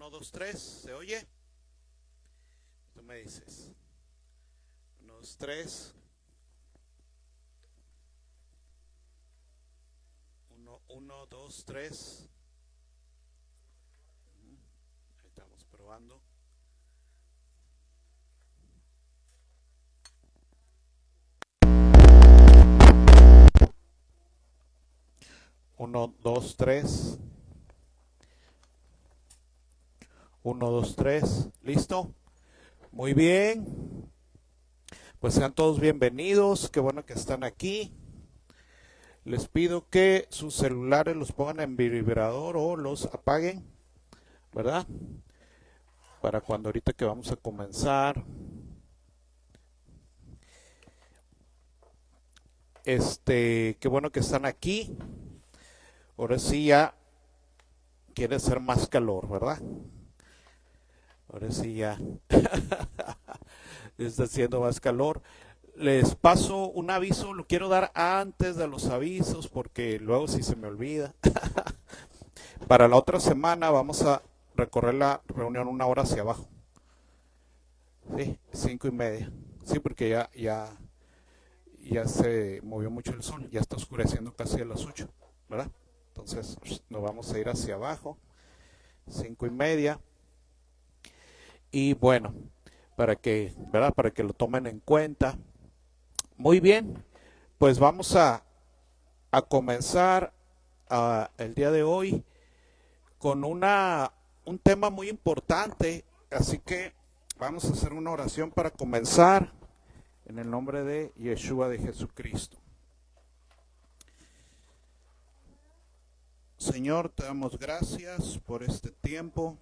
Uno, dos, tres, ¿se oye? Tú me dices. Uno, dos, tres. Uno, dos, tres. Ahí estamos probando. Uno, dos, tres. Uno, dos, tres. ¿Listo? Muy bien. Pues sean todos bienvenidos. Qué bueno que están aquí. Les pido que sus celulares los pongan en vibrador o los apaguen, ¿verdad? Para cuando ahorita que vamos a comenzar. Qué bueno que están aquí. Ahora sí ya quiere hacer más calor, ¿verdad? Ahora sí ya está haciendo más calor. Les paso un aviso, lo quiero dar antes de los avisos porque luego si se me olvida. Para la otra semana vamos a recorrer la reunión una hora hacia abajo. Sí, 5:30. Sí, porque ya se movió mucho el sol, ya está oscureciendo casi a las 8, ¿verdad? Entonces nos vamos a ir hacia abajo, 5:30. Y bueno, ¿verdad? Para que lo tomen en cuenta. Muy bien, pues vamos a comenzar el día de hoy con un tema muy importante, así que vamos a hacer una oración para comenzar en el nombre de Yeshua de Jesucristo. Señor, te damos gracias por este tiempo.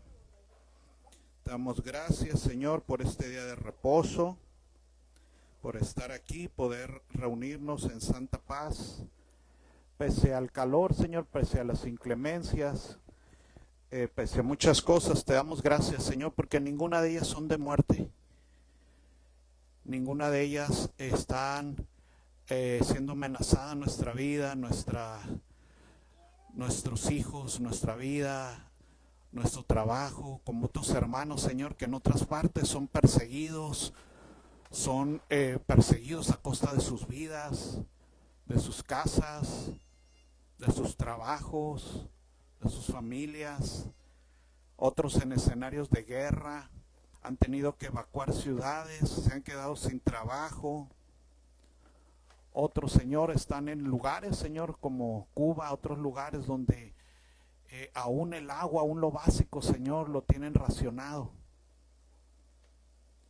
Te damos gracias, Señor, por este día de reposo, por estar aquí, poder reunirnos en santa paz, pese al calor, Señor, pese a las inclemencias, pese a muchas cosas. Te damos gracias, Señor, porque ninguna de ellas son de muerte. Ninguna de ellas están siendo amenazada nuestra vida, nuestros hijos, nuestra vida, nuestro trabajo, como tus hermanos, Señor, que en otras partes son perseguidos a costa de sus vidas, de sus casas, de sus trabajos, de sus familias. Otros en escenarios de guerra han tenido que evacuar ciudades, se han quedado sin trabajo. Otros, Señor, están en lugares, Señor, como Cuba, otros lugares donde aún el agua, aún lo básico, Señor, lo tienen racionado.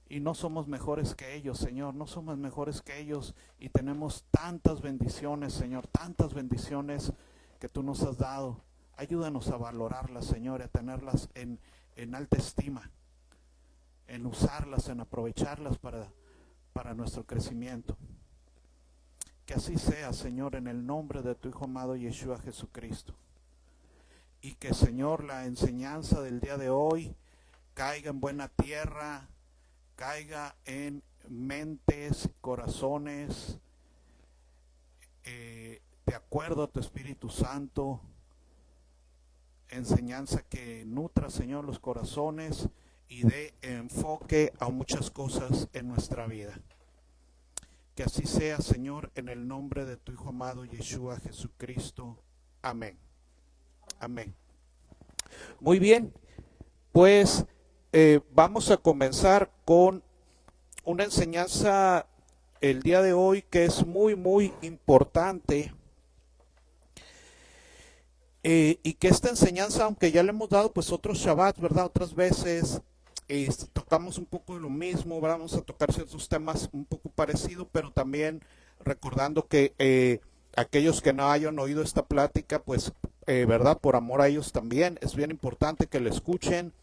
Y no somos mejores que ellos, Señor, no somos mejores que ellos. Y tenemos tantas bendiciones, Señor, tantas bendiciones que tú nos has dado. Ayúdanos a valorarlas, Señor, a tenerlas en alta estima, en usarlas, en aprovecharlas para nuestro crecimiento. Que así sea, Señor, en el nombre de tu Hijo amado Yeshua Jesucristo. Y que, Señor, la enseñanza del día de hoy caiga en buena tierra, caiga en mentes, corazones, de acuerdo a tu Espíritu Santo. Enseñanza que nutra, Señor, los corazones y dé enfoque a muchas cosas en nuestra vida. Que así sea, Señor, en el nombre de tu Hijo amado Yeshua Jesucristo. Amén. Amén. Muy bien, pues vamos a comenzar con una enseñanza el día de hoy que es muy, muy importante. Y que esta enseñanza, aunque ya le hemos dado pues otros Shabbat, ¿verdad? Otras veces tocamos un poco de lo mismo, vamos a tocar ciertos temas un poco parecidos, pero también recordando que aquellos que no hayan oído esta plática, pues, ¿verdad? Por amor a ellos también, es bien importante que la escuchen.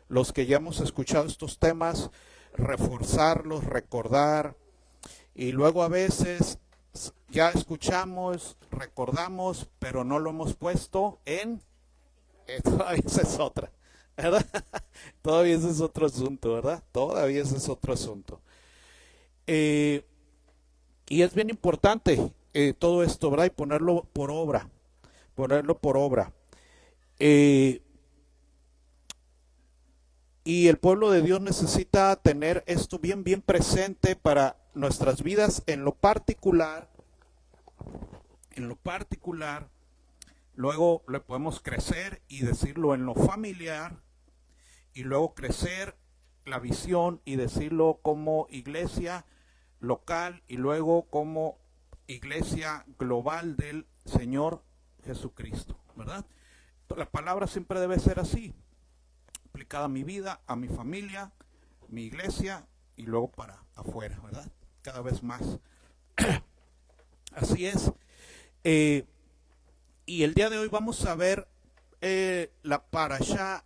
Los que ya hemos escuchado estos temas, reforzarlos, recordar, y luego a veces ya escuchamos, recordamos, pero no lo hemos puesto en... todavía esa es otra, ¿verdad? Todavía ese es otro asunto, ¿verdad? Todavía ese es otro asunto. Y es bien importante todo esto, ¿verdad? Y ponerlo por obra, ponerlo por obra. Y el pueblo de Dios necesita tener esto bien, bien presente para nuestras vidas en lo particular. En lo particular, luego le podemos crecer y decirlo en lo familiar, y luego crecer la visión y decirlo como iglesia local y luego como iglesia global del Señor Jesucristo, ¿verdad? La palabra siempre debe ser así, aplicada a mi vida, a mi familia, mi iglesia y luego para afuera, ¿verdad? Cada vez más. Así es. Y el día de hoy vamos a ver la parashá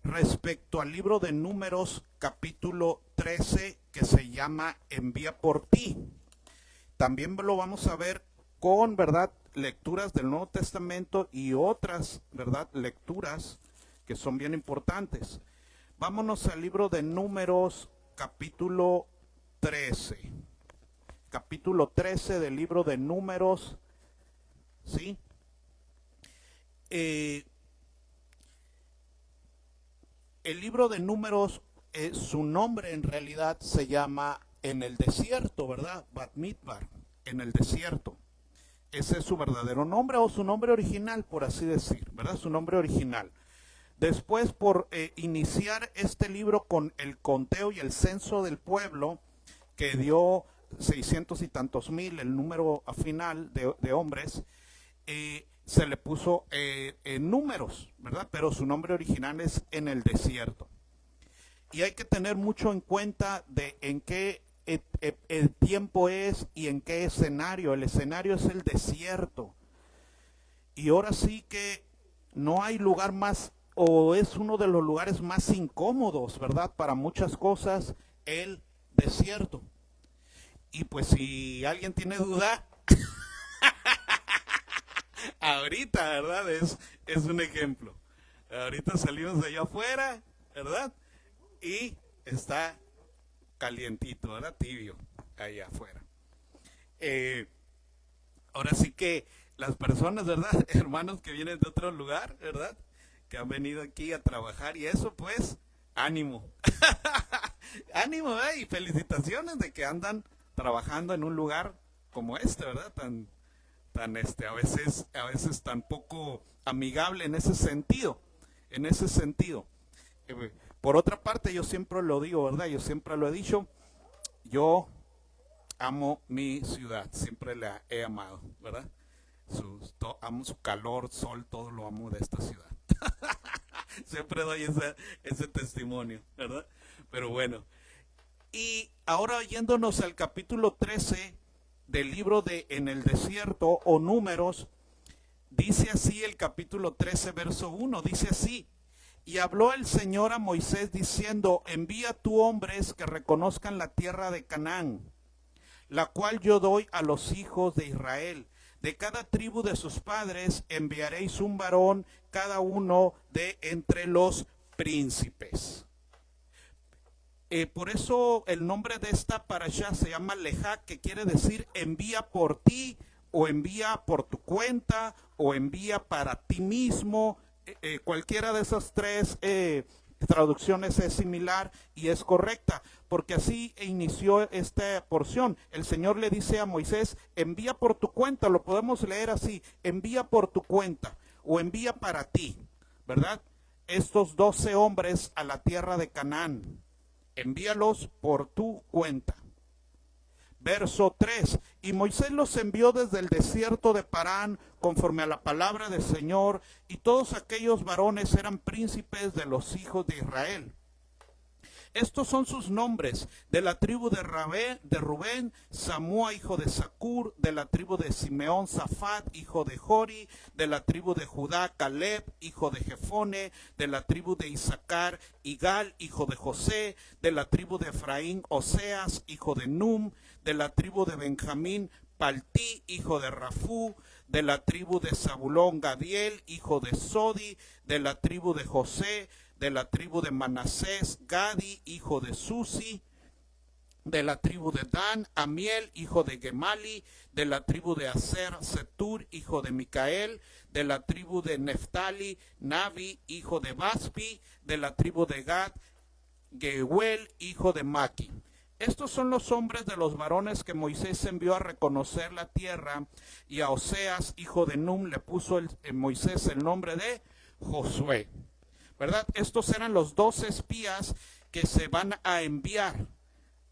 respecto al libro de Números capítulo 13 que se llama Envía por ti. También lo vamos a ver con, ¿verdad?, lecturas del Nuevo Testamento y otras, ¿verdad?, lecturas que son bien importantes. Vámonos al libro de Números capítulo 13. Capítulo 13 del libro de Números, ¿sí? El libro de Números, su nombre en realidad se llama En el desierto, ¿verdad? Bamidbar, en el desierto. Ese es su verdadero nombre o su nombre original, por así decir, ¿verdad? Su nombre original. Después, por iniciar este libro con el conteo y el censo del pueblo, que dio 600 y tantos mil, el número final de hombres, se le puso números, ¿verdad? Pero su nombre original es En el desierto. Y hay que tener mucho en cuenta de en qué el tiempo es y en qué escenario. El escenario es el desierto. Y ahora sí que no hay lugar más, o es uno de los lugares más incómodos, ¿verdad? Para muchas cosas, el desierto. Y pues si alguien tiene duda, ahorita, ¿verdad? Es un ejemplo. Ahorita salimos de allá afuera, ¿verdad? Y está calientito, ¿verdad? Tibio, allá afuera. Ahora sí que las personas, ¿verdad? Hermanos que vienen de otro lugar, ¿verdad? Que han venido aquí a trabajar y eso, pues, ánimo. Ánimo, ¿eh? Y felicitaciones de que andan trabajando en un lugar como este, ¿verdad? Tan a veces tan poco amigable en ese sentido, por otra parte, yo siempre lo digo, ¿verdad? Yo siempre lo he dicho, yo amo mi ciudad, siempre la he amado, ¿verdad? Amo su calor, sol, todo lo amo de esta ciudad. Siempre doy ese testimonio, ¿verdad? Pero bueno, y ahora yéndonos al capítulo 13 del libro de En el desierto o Números, dice así el capítulo 13 verso 1, dice así: y habló el Señor a Moisés diciendo, envía tú hombres que reconozcan la tierra de Canaán, la cual yo doy a los hijos de Israel. De cada tribu de sus padres enviaréis un varón, cada uno de entre los príncipes. Por eso el nombre de esta parashá se llama Lejá, que quiere decir envía por ti, o envía por tu cuenta, o envía para ti mismo. Cualquiera de esas tres traducciones es similar y es correcta, porque así inició esta porción. El Señor le dice a Moisés, envía por tu cuenta, lo podemos leer así, envía por tu cuenta, o envía para ti, ¿verdad? Estos 12 hombres a la tierra de Canaán. Envíalos por tu cuenta. Verso 3. Y Moisés los envió desde el desierto de Parán conforme a la palabra del Señor, y todos aquellos varones eran príncipes de los hijos de Israel. Estos son sus nombres: de la tribu de Rubén, Samúa, hijo de Zacur; de la tribu de Simeón, Zafat, hijo de Jori; de la tribu de Judá, Caleb, hijo de Jefone; de la tribu de Isaacar, Igal, hijo de José; de la tribu de Efraín, Oseas, hijo de Num; de la tribu de Benjamín, Paltí, hijo de Rafú; de la tribu de Zabulón, Gadiel, hijo de Sodi; de la tribu de José; de la tribu de Manasés, Gadi, hijo de Susi; de la tribu de Dan, Amiel, hijo de Gemali; de la tribu de Aser, Setur, hijo de Micael; de la tribu de Neftali, Navi, hijo de Baspi; de la tribu de Gad, Geuel, hijo de Maqui. Estos son los nombres de los varones que Moisés envió a reconocer la tierra, y a Oseas, hijo de Num, le puso Moisés el nombre de Josué. ¿Verdad? Estos eran los 12 espías que se van a enviar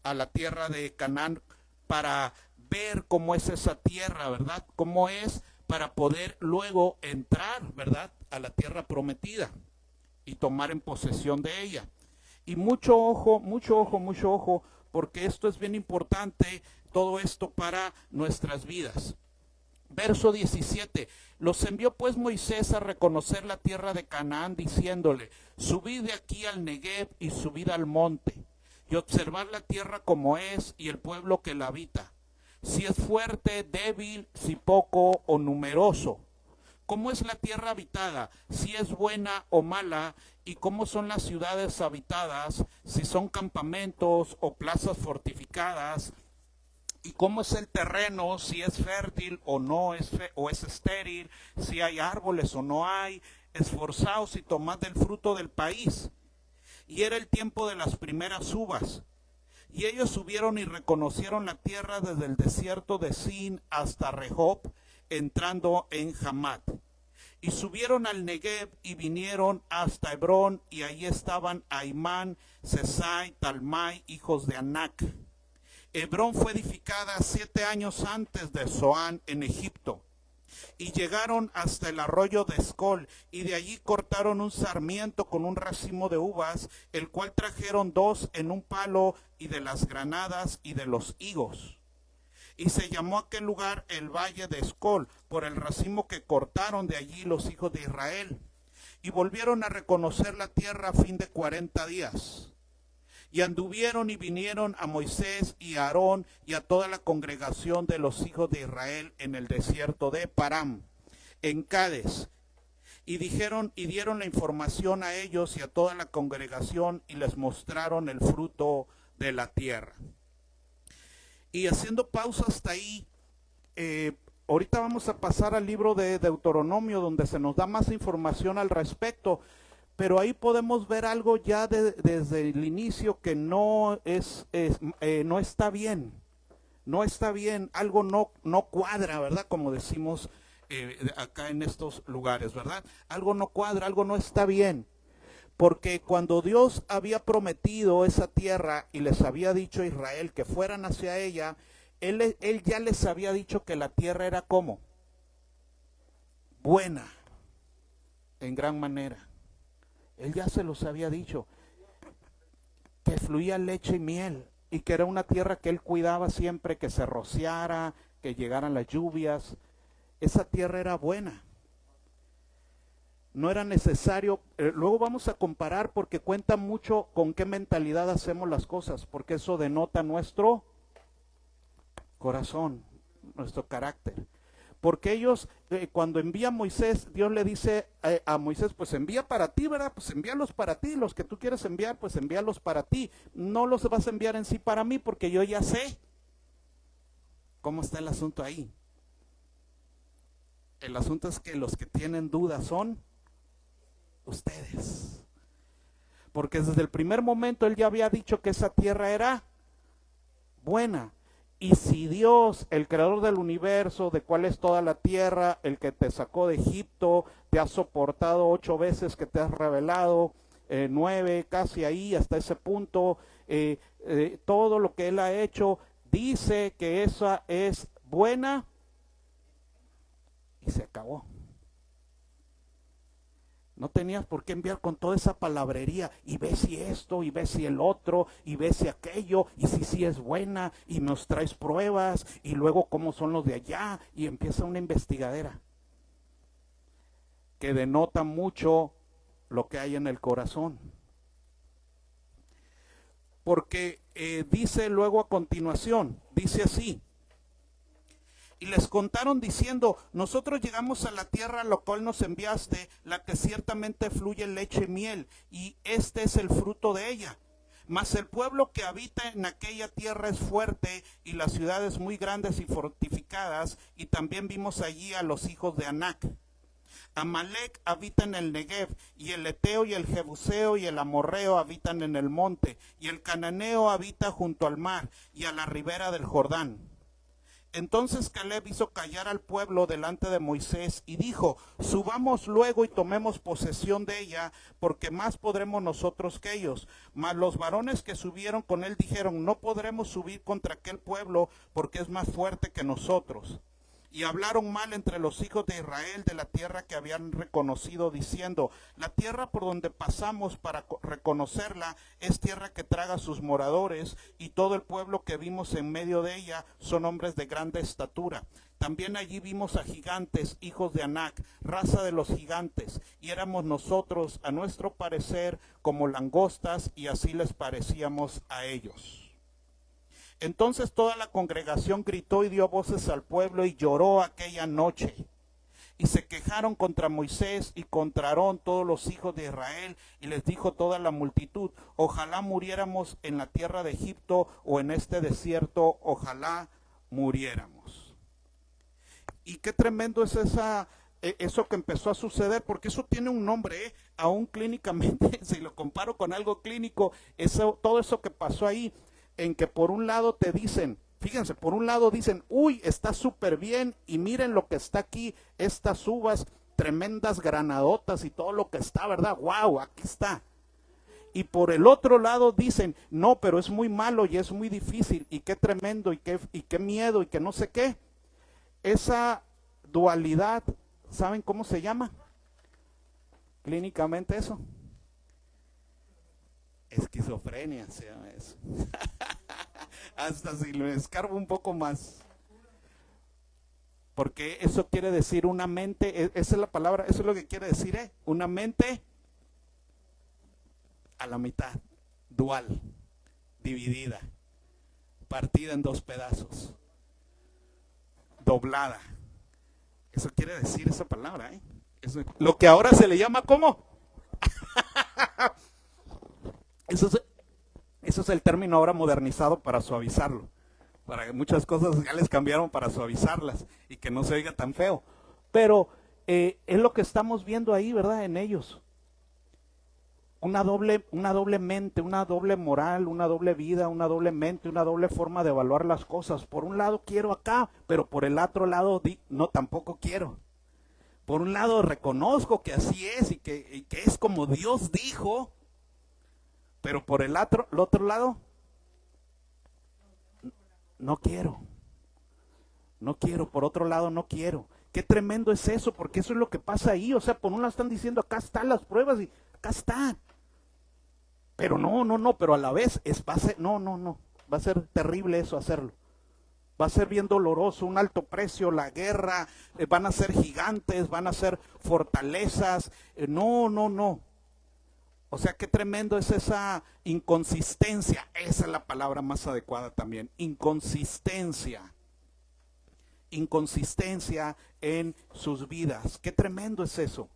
a la tierra de Canaán para ver cómo es esa tierra, ¿verdad? Cómo es para poder luego entrar, ¿verdad? A la tierra prometida y tomar en posesión de ella. Y mucho ojo, mucho ojo, mucho ojo, porque esto es bien importante, todo esto para nuestras vidas. Verso 17, los envió pues Moisés a reconocer la tierra de Canaán, diciéndole, subid de aquí al Negev y subid al monte, y observad la tierra como es, y el pueblo que la habita, si es fuerte, débil, si poco o numeroso. ¿Cómo es la tierra habitada? Si es buena o mala, y cómo son las ciudades habitadas, si son campamentos o plazas fortificadas, y cómo es el terreno, si es fértil o no es, o es estéril, si hay árboles o no hay. Esforzaos y tomad del fruto del país. Y era el tiempo de las primeras uvas. Y ellos subieron y reconocieron la tierra desde el desierto de Sin hasta Rehob, entrando en Hamat. Y subieron al Negev y vinieron hasta Hebrón, y allí estaban Aimán, Sesai, Talmai, hijos de Anac. Hebrón fue edificada 7 años antes de Zoán en Egipto. Y llegaron hasta el arroyo de Escol, y de allí cortaron un sarmiento con un racimo de uvas, el cual trajeron 2 en un palo, y de las granadas y de los higos. Y se llamó aquel lugar el valle de Escol, por el racimo que cortaron de allí los hijos de Israel. Y volvieron a reconocer la tierra a fin de 40 días. Y anduvieron y vinieron a Moisés y a Aarón y a toda la congregación de los hijos de Israel en el desierto de Param, en Cades. Y dijeron y dieron la información a ellos y a toda la congregación, y les mostraron el fruto de la tierra. Y haciendo pausa hasta ahí, ahorita vamos a pasar al libro de Deuteronomio, donde se nos da más información al respecto. Pero ahí podemos ver algo ya desde el inicio que no está bien. No está bien, algo no cuadra, ¿verdad? Como decimos acá en estos lugares, ¿verdad? Algo no cuadra, algo no está bien. Porque cuando Dios había prometido esa tierra y les había dicho a Israel que fueran hacia ella, Él ya les había dicho que la tierra era ¿cómo? Buena, en gran manera. Él ya se los había dicho, que fluía leche y miel, y que era una tierra que Él cuidaba siempre, que se rociara, que llegaran las lluvias. Esa tierra era buena. No era necesario, luego vamos a comparar porque cuenta mucho con qué mentalidad hacemos las cosas, porque eso denota nuestro corazón, nuestro carácter. Porque ellos, cuando envía a Moisés, Dios le dice a Moisés, pues envía para ti, ¿verdad? Pues envíalos para ti, los que tú quieres enviar, pues envíalos para ti. No los vas a enviar en sí para mí, porque yo ya sé cómo está el asunto ahí. El asunto es que los que tienen dudas son ustedes. Porque desde el primer momento Él ya había dicho que esa tierra era buena. Y si Dios, el creador del universo, de cuál es toda la tierra, el que te sacó de Egipto, te ha soportado 8 veces que te has rebelado, 9 casi ahí hasta ese punto, todo lo que Él ha hecho, dice que esa es buena y se acabó. No tenías por qué enviar con toda esa palabrería y ve si esto, y ve si el otro, y ve si aquello, y si sí es buena, y nos traes pruebas, y luego cómo son los de allá, y empieza una investigadera que denota mucho lo que hay en el corazón. Porque dice luego a continuación, dice así: y les contaron diciendo, nosotros llegamos a la tierra a la cual nos enviaste, la que ciertamente fluye leche y miel, y este es el fruto de ella. Mas el pueblo que habita en aquella tierra es fuerte, y las ciudades muy grandes y fortificadas, y también vimos allí a los hijos de Anac. Amalec habita en el Negev, y el Eteo y el Jebuseo y el Amorreo habitan en el monte, y el Cananeo habita junto al mar y a la ribera del Jordán. Entonces Caleb hizo callar al pueblo delante de Moisés y dijo: subamos luego y tomemos posesión de ella, porque más podremos nosotros que ellos. Mas los varones que subieron con él dijeron: no podremos subir contra aquel pueblo, porque es más fuerte que nosotros. Y hablaron mal entre los hijos de Israel de la tierra que habían reconocido, diciendo: la tierra por donde pasamos para reconocerla es tierra que traga a sus moradores, y todo el pueblo que vimos en medio de ella son hombres de grande estatura. También allí vimos a gigantes, hijos de Anac, raza de los gigantes, y éramos nosotros, a nuestro parecer, como langostas, y así les parecíamos a ellos. Entonces toda la congregación gritó y dio voces al pueblo y lloró aquella noche. Y se quejaron contra Moisés y contra Aarón todos los hijos de Israel, y les dijo toda la multitud: ojalá muriéramos en la tierra de Egipto o en este desierto, ojalá muriéramos. Y qué tremendo es eso que empezó a suceder, porque eso tiene un nombre, aún clínicamente, si lo comparo con algo clínico, todo eso que pasó ahí, en que por un lado te dicen, fíjense, por un lado dicen: uy, está súper bien, y miren lo que está aquí, estas uvas, tremendas granadotas y todo lo que está, ¿verdad? Wow, aquí está. Y por el otro lado dicen: no, pero es muy malo y es muy difícil, y qué tremendo, y qué miedo, y que no sé qué. Esa dualidad, ¿saben cómo se llama? Clínicamente eso. Esquizofrenia se llama eso. Hasta si lo escarbo un poco más. Porque eso quiere decir una mente, esa es la palabra, eso es lo que quiere decir, una mente a la mitad, dual, dividida, partida en dos pedazos, doblada. Eso quiere decir esa palabra, Eso, lo que ahora se le llama ¿cómo? Eso es el término ahora modernizado para suavizarlo. Para que muchas cosas ya les cambiaron para suavizarlas y que no se oiga tan feo. Pero es lo que estamos viendo ahí, ¿verdad? En ellos. Una doble mente, una doble moral, una doble vida, una doble mente, una doble forma de evaluar las cosas. Por un lado quiero acá, pero por el otro lado no, tampoco quiero. Por un lado reconozco que así es y que es como Dios dijo, pero por el otro lado, no quiero. No quiero, por otro lado no quiero. Qué tremendo es eso, porque eso es lo que pasa ahí. O sea, por un lado están diciendo: acá están las pruebas y acá están. Pero no, pero a la vez va a ser, no. Va a ser terrible eso, hacerlo. Va a ser bien doloroso, un alto precio, la guerra, van a ser gigantes, van a ser fortalezas. No. O sea, qué tremendo es esa inconsistencia. Esa es la palabra más adecuada también. Inconsistencia. Inconsistencia en sus vidas. Qué tremendo es eso.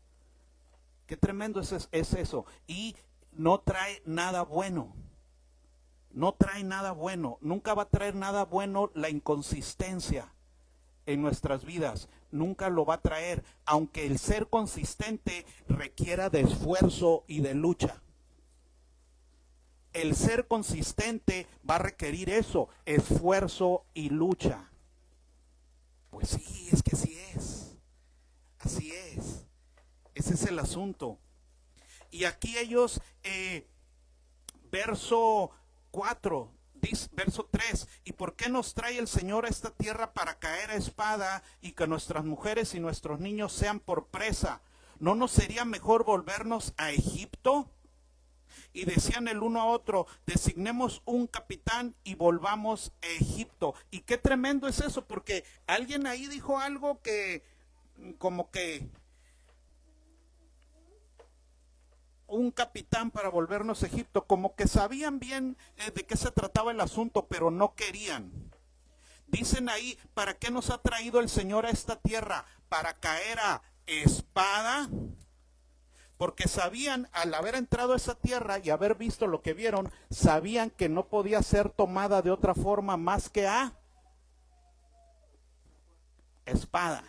Qué tremendo es eso. Y no trae nada bueno. No trae nada bueno. Nunca va a traer nada bueno la inconsistencia en nuestras vidas. Nunca lo va a traer, aunque el ser consistente requiera de esfuerzo y de lucha. El ser consistente va a requerir eso, esfuerzo y lucha. Pues sí, es que así es. Así es. Ese es el asunto. Y aquí ellos, verso 4, verso 3, ¿y por qué nos trae el Señor a esta tierra para caer a espada y que nuestras mujeres y nuestros niños sean por presa? ¿No nos sería mejor volvernos a Egipto? Y decían el uno a otro: designemos un capitán y volvamos a Egipto. Y qué tremendo es eso, porque alguien ahí dijo algo que, como que, un capitán para volvernos a Egipto, como que sabían bien de qué se trataba el asunto, pero no querían. Dicen ahí: ¿para qué nos ha traído el Señor a esta tierra? ¿Para caer a espada? Porque sabían, al haber entrado a esa tierra y haber visto lo que vieron, sabían que no podía ser tomada de otra forma más que a espada.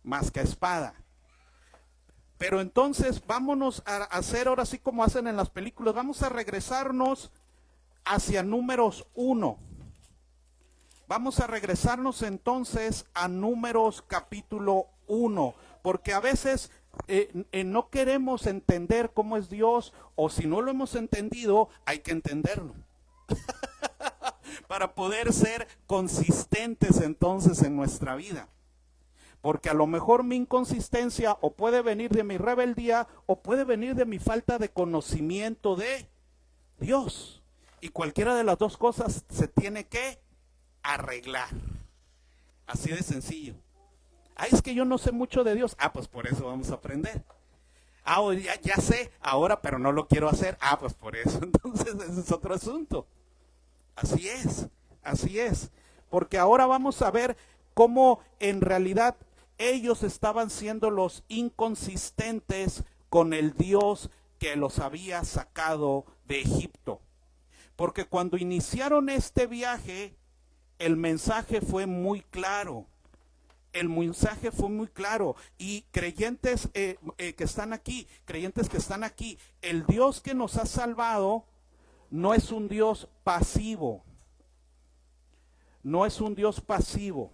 Más que a espada. Pero entonces vámonos a hacer ahora sí como hacen en las películas, vamos a regresarnos hacia Números 1. Vamos a regresarnos entonces a Números capítulo 1, porque a veces no queremos entender cómo es Dios, o si no lo hemos entendido, hay que entenderlo. Para poder ser consistentes entonces en nuestra vida. Porque a lo mejor mi inconsistencia o puede venir de mi rebeldía o puede venir de mi falta de conocimiento de Dios. Y cualquiera de las dos cosas se tiene que arreglar. Así de sencillo. Ah, es que yo no sé mucho de Dios. Ah, pues por eso vamos a aprender. Ah, ya sé ahora, pero no lo quiero hacer. Ah, pues por eso. Entonces ese es otro asunto. Así es, así es. Porque ahora vamos a ver cómo en realidad ellos estaban siendo los inconsistentes con el Dios que los había sacado de Egipto. Porque cuando iniciaron este viaje, el mensaje fue muy claro. El mensaje fue muy claro. Y creyentes que están aquí, el Dios que nos ha salvado no es un Dios pasivo. No es un Dios pasivo.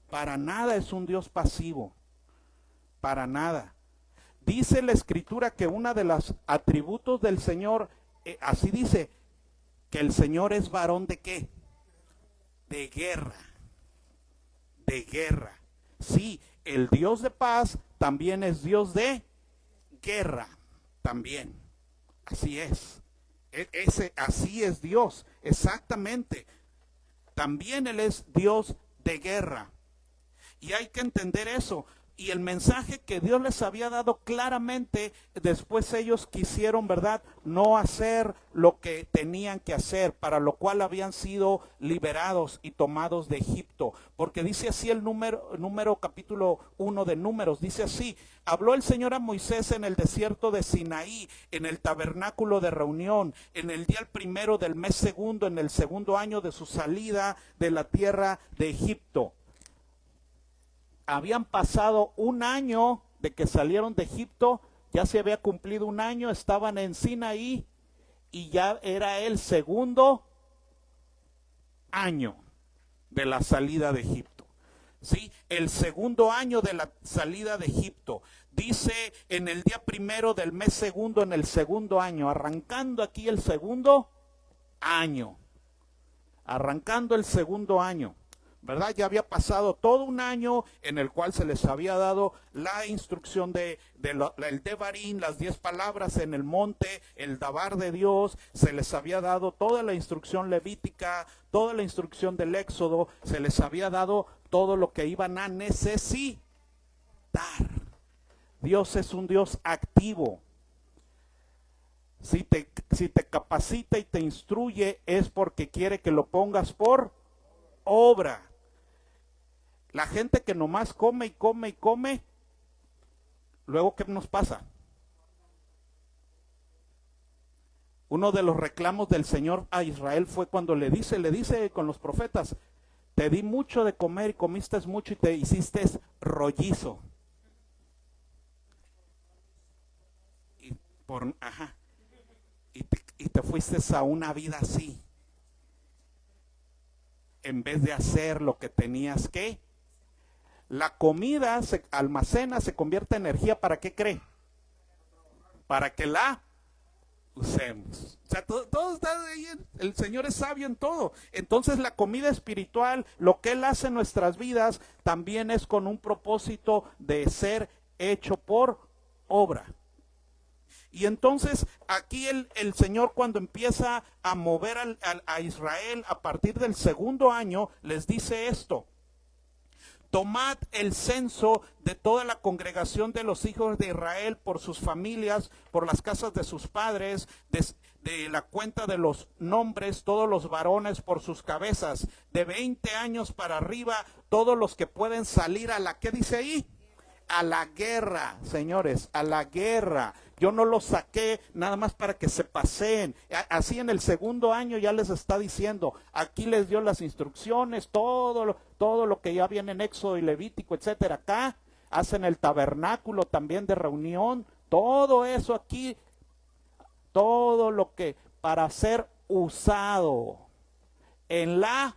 Para nada es un Dios pasivo. Para nada. Dice la Escritura que una de los atributos del Señor, así dice, que el Señor es varón de ¿qué? De guerra. De guerra. Sí, el Dios de paz también es Dios de guerra. También. Así es. Así es Dios. Exactamente. También Él es Dios de guerra. Y hay que entender eso. Y el mensaje que Dios les había dado claramente, después ellos quisieron, ¿verdad?, no hacer lo que tenían que hacer, para lo cual habían sido liberados y tomados de Egipto. Porque dice así el número capítulo 1 de Números, dice así: habló el Señor a Moisés en el desierto de Sinaí, en el tabernáculo de reunión, en el día primero del mes segundo, en el segundo año de su salida de la tierra de Egipto. Habían pasado un año de que salieron de Egipto, ya se había cumplido un año, estaban en Sinaí y ya era el segundo año de la salida de Egipto. ¿Sí? El segundo año de la salida de Egipto. Dice en el día primero del mes segundo, en el segundo año, arrancando aquí el segundo año. Arrancando el segundo año. ¿Verdad? Ya había pasado todo un año en el cual se les había dado la instrucción el Devarim, las 10 palabras en el monte, el Dabar de Dios, se les había dado toda la instrucción levítica, toda la instrucción del Éxodo, se les había dado todo lo que iban a necesitar. Dios es un Dios activo. Si te capacita y te instruye es porque quiere que lo pongas por obra. La gente que nomás come y come y come, luego ¿qué nos pasa? Uno de los reclamos del Señor a Israel fue cuando le dice con los profetas: te di mucho de comer y comiste mucho y te hiciste rollizo. Y te fuiste a una vida así, en vez de hacer lo que tenías que. La comida se almacena, se convierte en energía. ¿Para qué cree? Para que la usemos. O sea, todo está ahí. El Señor es sabio en todo. Entonces la comida espiritual, lo que Él hace en nuestras vidas, también es con un propósito de ser hecho por obra. Y entonces aquí el Señor, cuando empieza a mover a Israel a partir del segundo año, les dice esto: tomad el censo de toda la congregación de los hijos de Israel por sus familias, por las casas de sus padres, de la cuenta de los nombres, todos los varones por sus cabezas, de 20 años para arriba, todos los que pueden salir a la, ¿qué dice ahí? A la guerra, señores, a la guerra. Yo no los saqué nada más para que se paseen. Así en el segundo año ya les está diciendo, aquí les dio las instrucciones, todo lo que ya viene en Éxodo y Levítico, etcétera. hacen el tabernáculo también de reunión, todo eso aquí, todo lo que para ser usado en la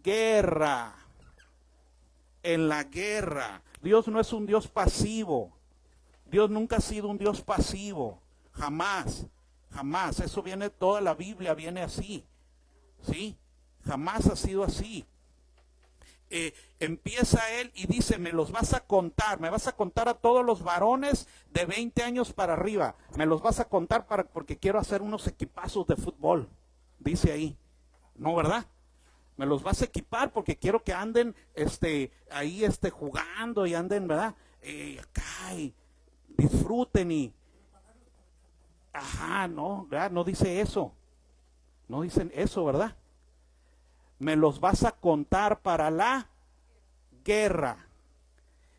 guerra, en la guerra. Dios no es un Dios pasivo. Dios nunca ha sido un Dios pasivo, jamás, jamás. Eso viene, toda la Biblia viene así, ¿sí? Jamás ha sido así. Empieza él y dice, me los vas a contar, me vas a contar a todos los varones de 20 años para arriba, me los vas a contar porque quiero hacer unos equipazos de fútbol, dice ahí, ¿no, verdad? Me los vas a equipar porque quiero que anden ahí jugando y anden, ¿verdad? Acá y disfruten y... Ajá, no, ¿verdad? No dice eso, no dicen eso, ¿verdad? Me los vas a contar para la guerra.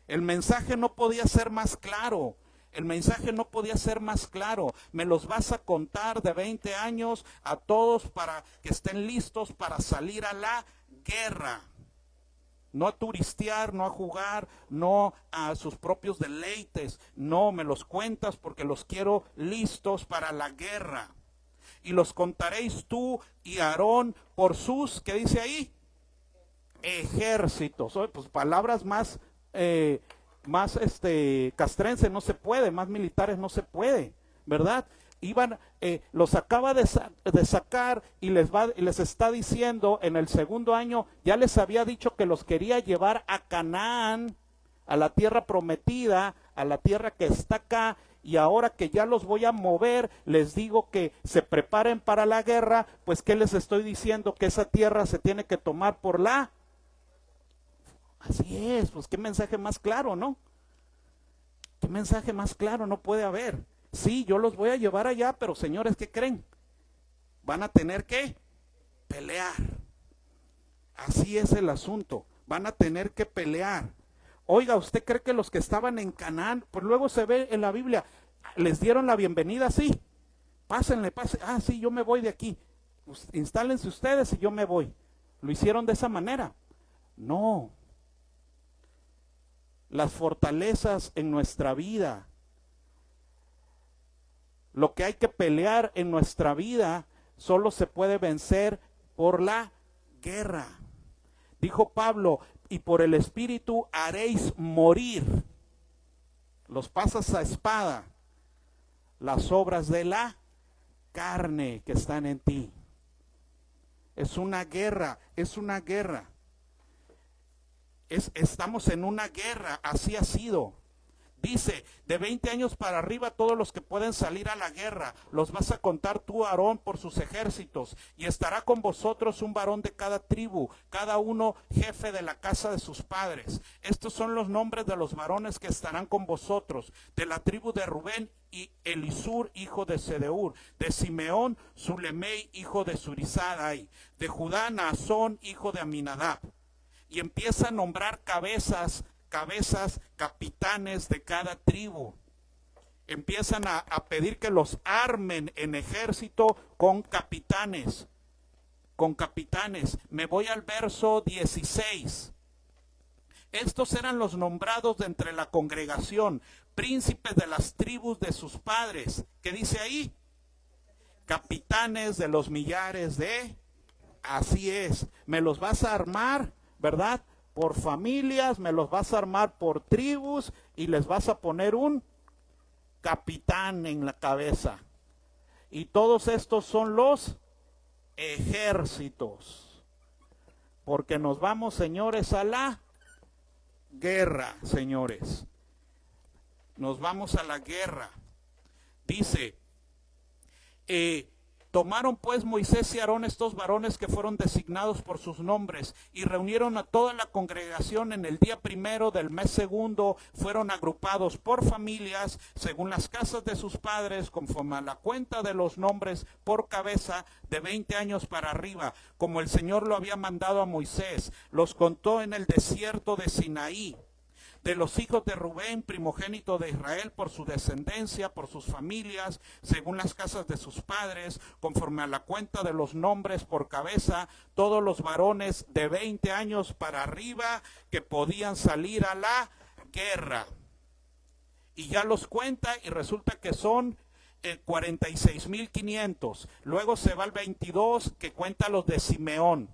El mensaje no podía ser más claro. El mensaje no podía ser más claro. Me los vas a contar de 20 años a todos para que estén listos para salir a la guerra. No a turistear, no a jugar, no a sus propios deleites. No, me los cuentas porque los quiero listos para la guerra. Y los contaréis tú y Aarón por sus, ¿qué dice ahí? Ejércitos. Pues palabras más, castrense no se puede, más militares no se puede, ¿verdad? Los acaba de sacar y les está diciendo en el segundo año, ya les había dicho que los quería llevar a Canaán, a la tierra prometida, a la tierra que está acá, y ahora que ya los voy a mover, les digo que se preparen para la guerra, pues ¿qué les estoy diciendo? Que esa tierra se tiene que tomar por la... Así es, pues qué mensaje más claro, ¿no? ¿Qué mensaje más claro no puede haber? Sí, yo los voy a llevar allá, pero señores, ¿qué creen? Van a tener que pelear. Así es el asunto, van a tener que pelear. Oiga, ¿usted cree que los que estaban en Canaán, pues luego se ve en la Biblia, les dieron la bienvenida? Sí, pásenle. Sí, yo me voy de aquí, instálense ustedes y yo me voy. ¿Lo hicieron de esa manera? No. Las fortalezas en nuestra vida, lo que hay que pelear en nuestra vida, solo se puede vencer por la guerra. Dijo Pablo, y por el Espíritu haréis morir, los pasas a espada, las obras de la carne que están en ti. Es una guerra, es una guerra. Estamos en una guerra, así ha sido. Dice, de 20 años para arriba, todos los que pueden salir a la guerra, los vas a contar tú, Aarón, por sus ejércitos, y estará con vosotros un varón de cada tribu, cada uno jefe de la casa de sus padres. Estos son los nombres de los varones que estarán con vosotros: de la tribu de Rubén, y Elisur, hijo de Sedeur; de Simeón, Sulemei, hijo de Surizadai; de Judá, Naasón, hijo de Aminadab. Y empieza a nombrar cabezas, capitanes de cada tribu. Empiezan a pedir que los armen en ejército con capitanes. Me voy al verso 16. Estos eran los nombrados de entre la congregación, príncipes de las tribus de sus padres. ¿Qué dice ahí? Capitanes de los millares de... Así es, me los vas a armar, ¿verdad? Por familias, me los vas a armar por tribus y les vas a poner un capitán en la cabeza. Y todos estos son los ejércitos. Porque nos vamos, señores, a la guerra, señores. Nos vamos a la guerra. Dice, tomaron pues Moisés y Aarón estos varones que fueron designados por sus nombres, y reunieron a toda la congregación en el día primero del mes segundo. Fueron agrupados por familias, según las casas de sus padres, conforme a la cuenta de los nombres por cabeza, de 20 años para arriba, como el Señor lo había mandado a Moisés. Los contó en el desierto de Sinaí. De los hijos de Rubén, primogénito de Israel, por su descendencia, por sus familias, según las casas de sus padres, conforme a la cuenta de los nombres por cabeza, todos los varones de 20 años para arriba que podían salir a la guerra. Y ya los cuenta y resulta que son 46,500. Luego se va al 22 que cuenta los de Simeón.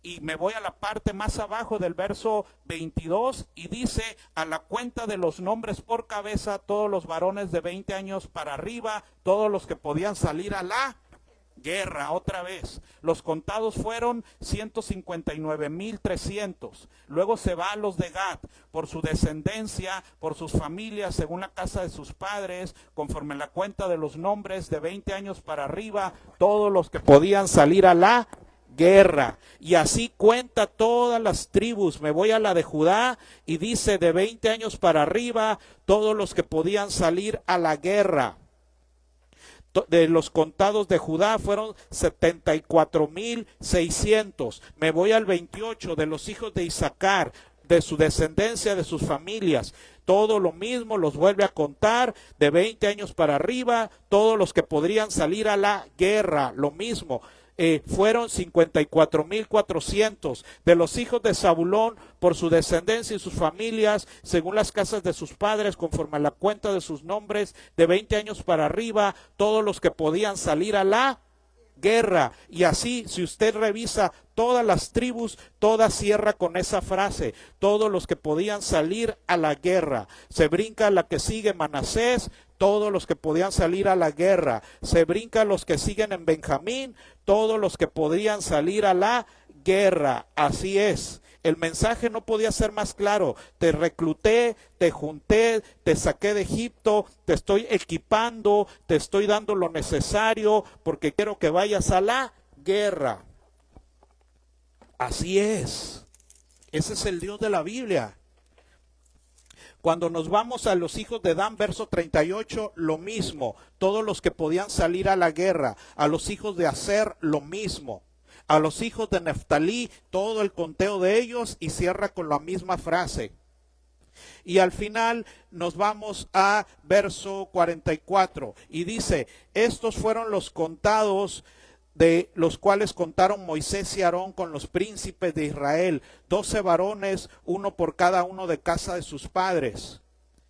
Y me voy a la parte más abajo del verso 22 y dice: a la cuenta de los nombres por cabeza, todos los varones de 20 años para arriba, todos los que podían salir a la guerra. Otra vez, los contados fueron 159,300. Luego se va a los de Gad, por su descendencia, por sus familias, según la casa de sus padres, conforme la cuenta de los nombres de 20 años para arriba, todos los que podían salir a la guerra. Y así cuenta todas las tribus. Me voy a la de Judá y dice: de 20 años para arriba, todos los que podían salir a la guerra. De los contados de Judá fueron 74,600. Me voy al 28, de los hijos de Isaacar, de su descendencia, de sus familias. Todo lo mismo, los vuelve a contar, de 20 años para arriba, todos los que podrían salir a la guerra, lo mismo. Fueron 54,400. De los hijos de Zabulón, por su descendencia y sus familias, según las casas de sus padres, conforme a la cuenta de sus nombres, de 20 años para arriba, todos los que podían salir a la guerra. Y así, si usted revisa todas las tribus, todas cierra con esa frase: todos los que podían salir a la guerra. Se brinca la que sigue, Manasés, todos los que podían salir a la guerra. Se brinca los que siguen en Benjamín, todos los que podían salir a la guerra. Así es. El mensaje no podía ser más claro: te recluté, te junté, te saqué de Egipto, te estoy equipando, te estoy dando lo necesario porque quiero que vayas a la guerra. Así es. Ese es el Dios de la Biblia. Cuando nos vamos a los hijos de Dan, verso 38, lo mismo. Todos los que podían salir a la guerra. A los hijos de Aser, lo mismo. A los hijos de Neftalí, todo el conteo de ellos, y cierra con la misma frase. Y al final nos vamos a verso 44 y dice: estos fueron los contados, de los cuales contaron Moisés y Aarón con los príncipes de Israel, 12 varones, uno por cada uno de casa de sus padres,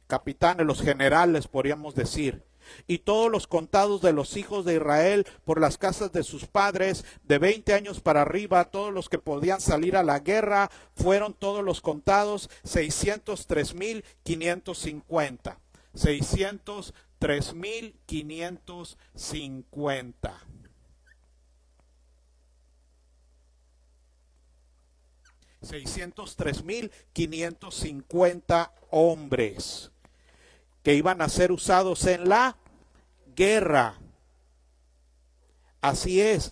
capitanes, los generales podríamos decir. Y todos los contados de los hijos de Israel por las casas de sus padres, de 20 años para arriba, todos los que podían salir a la guerra, fueron todos los contados 603,550. 603,550. 603,550 hombres que iban a ser usados en la guerra. Así es.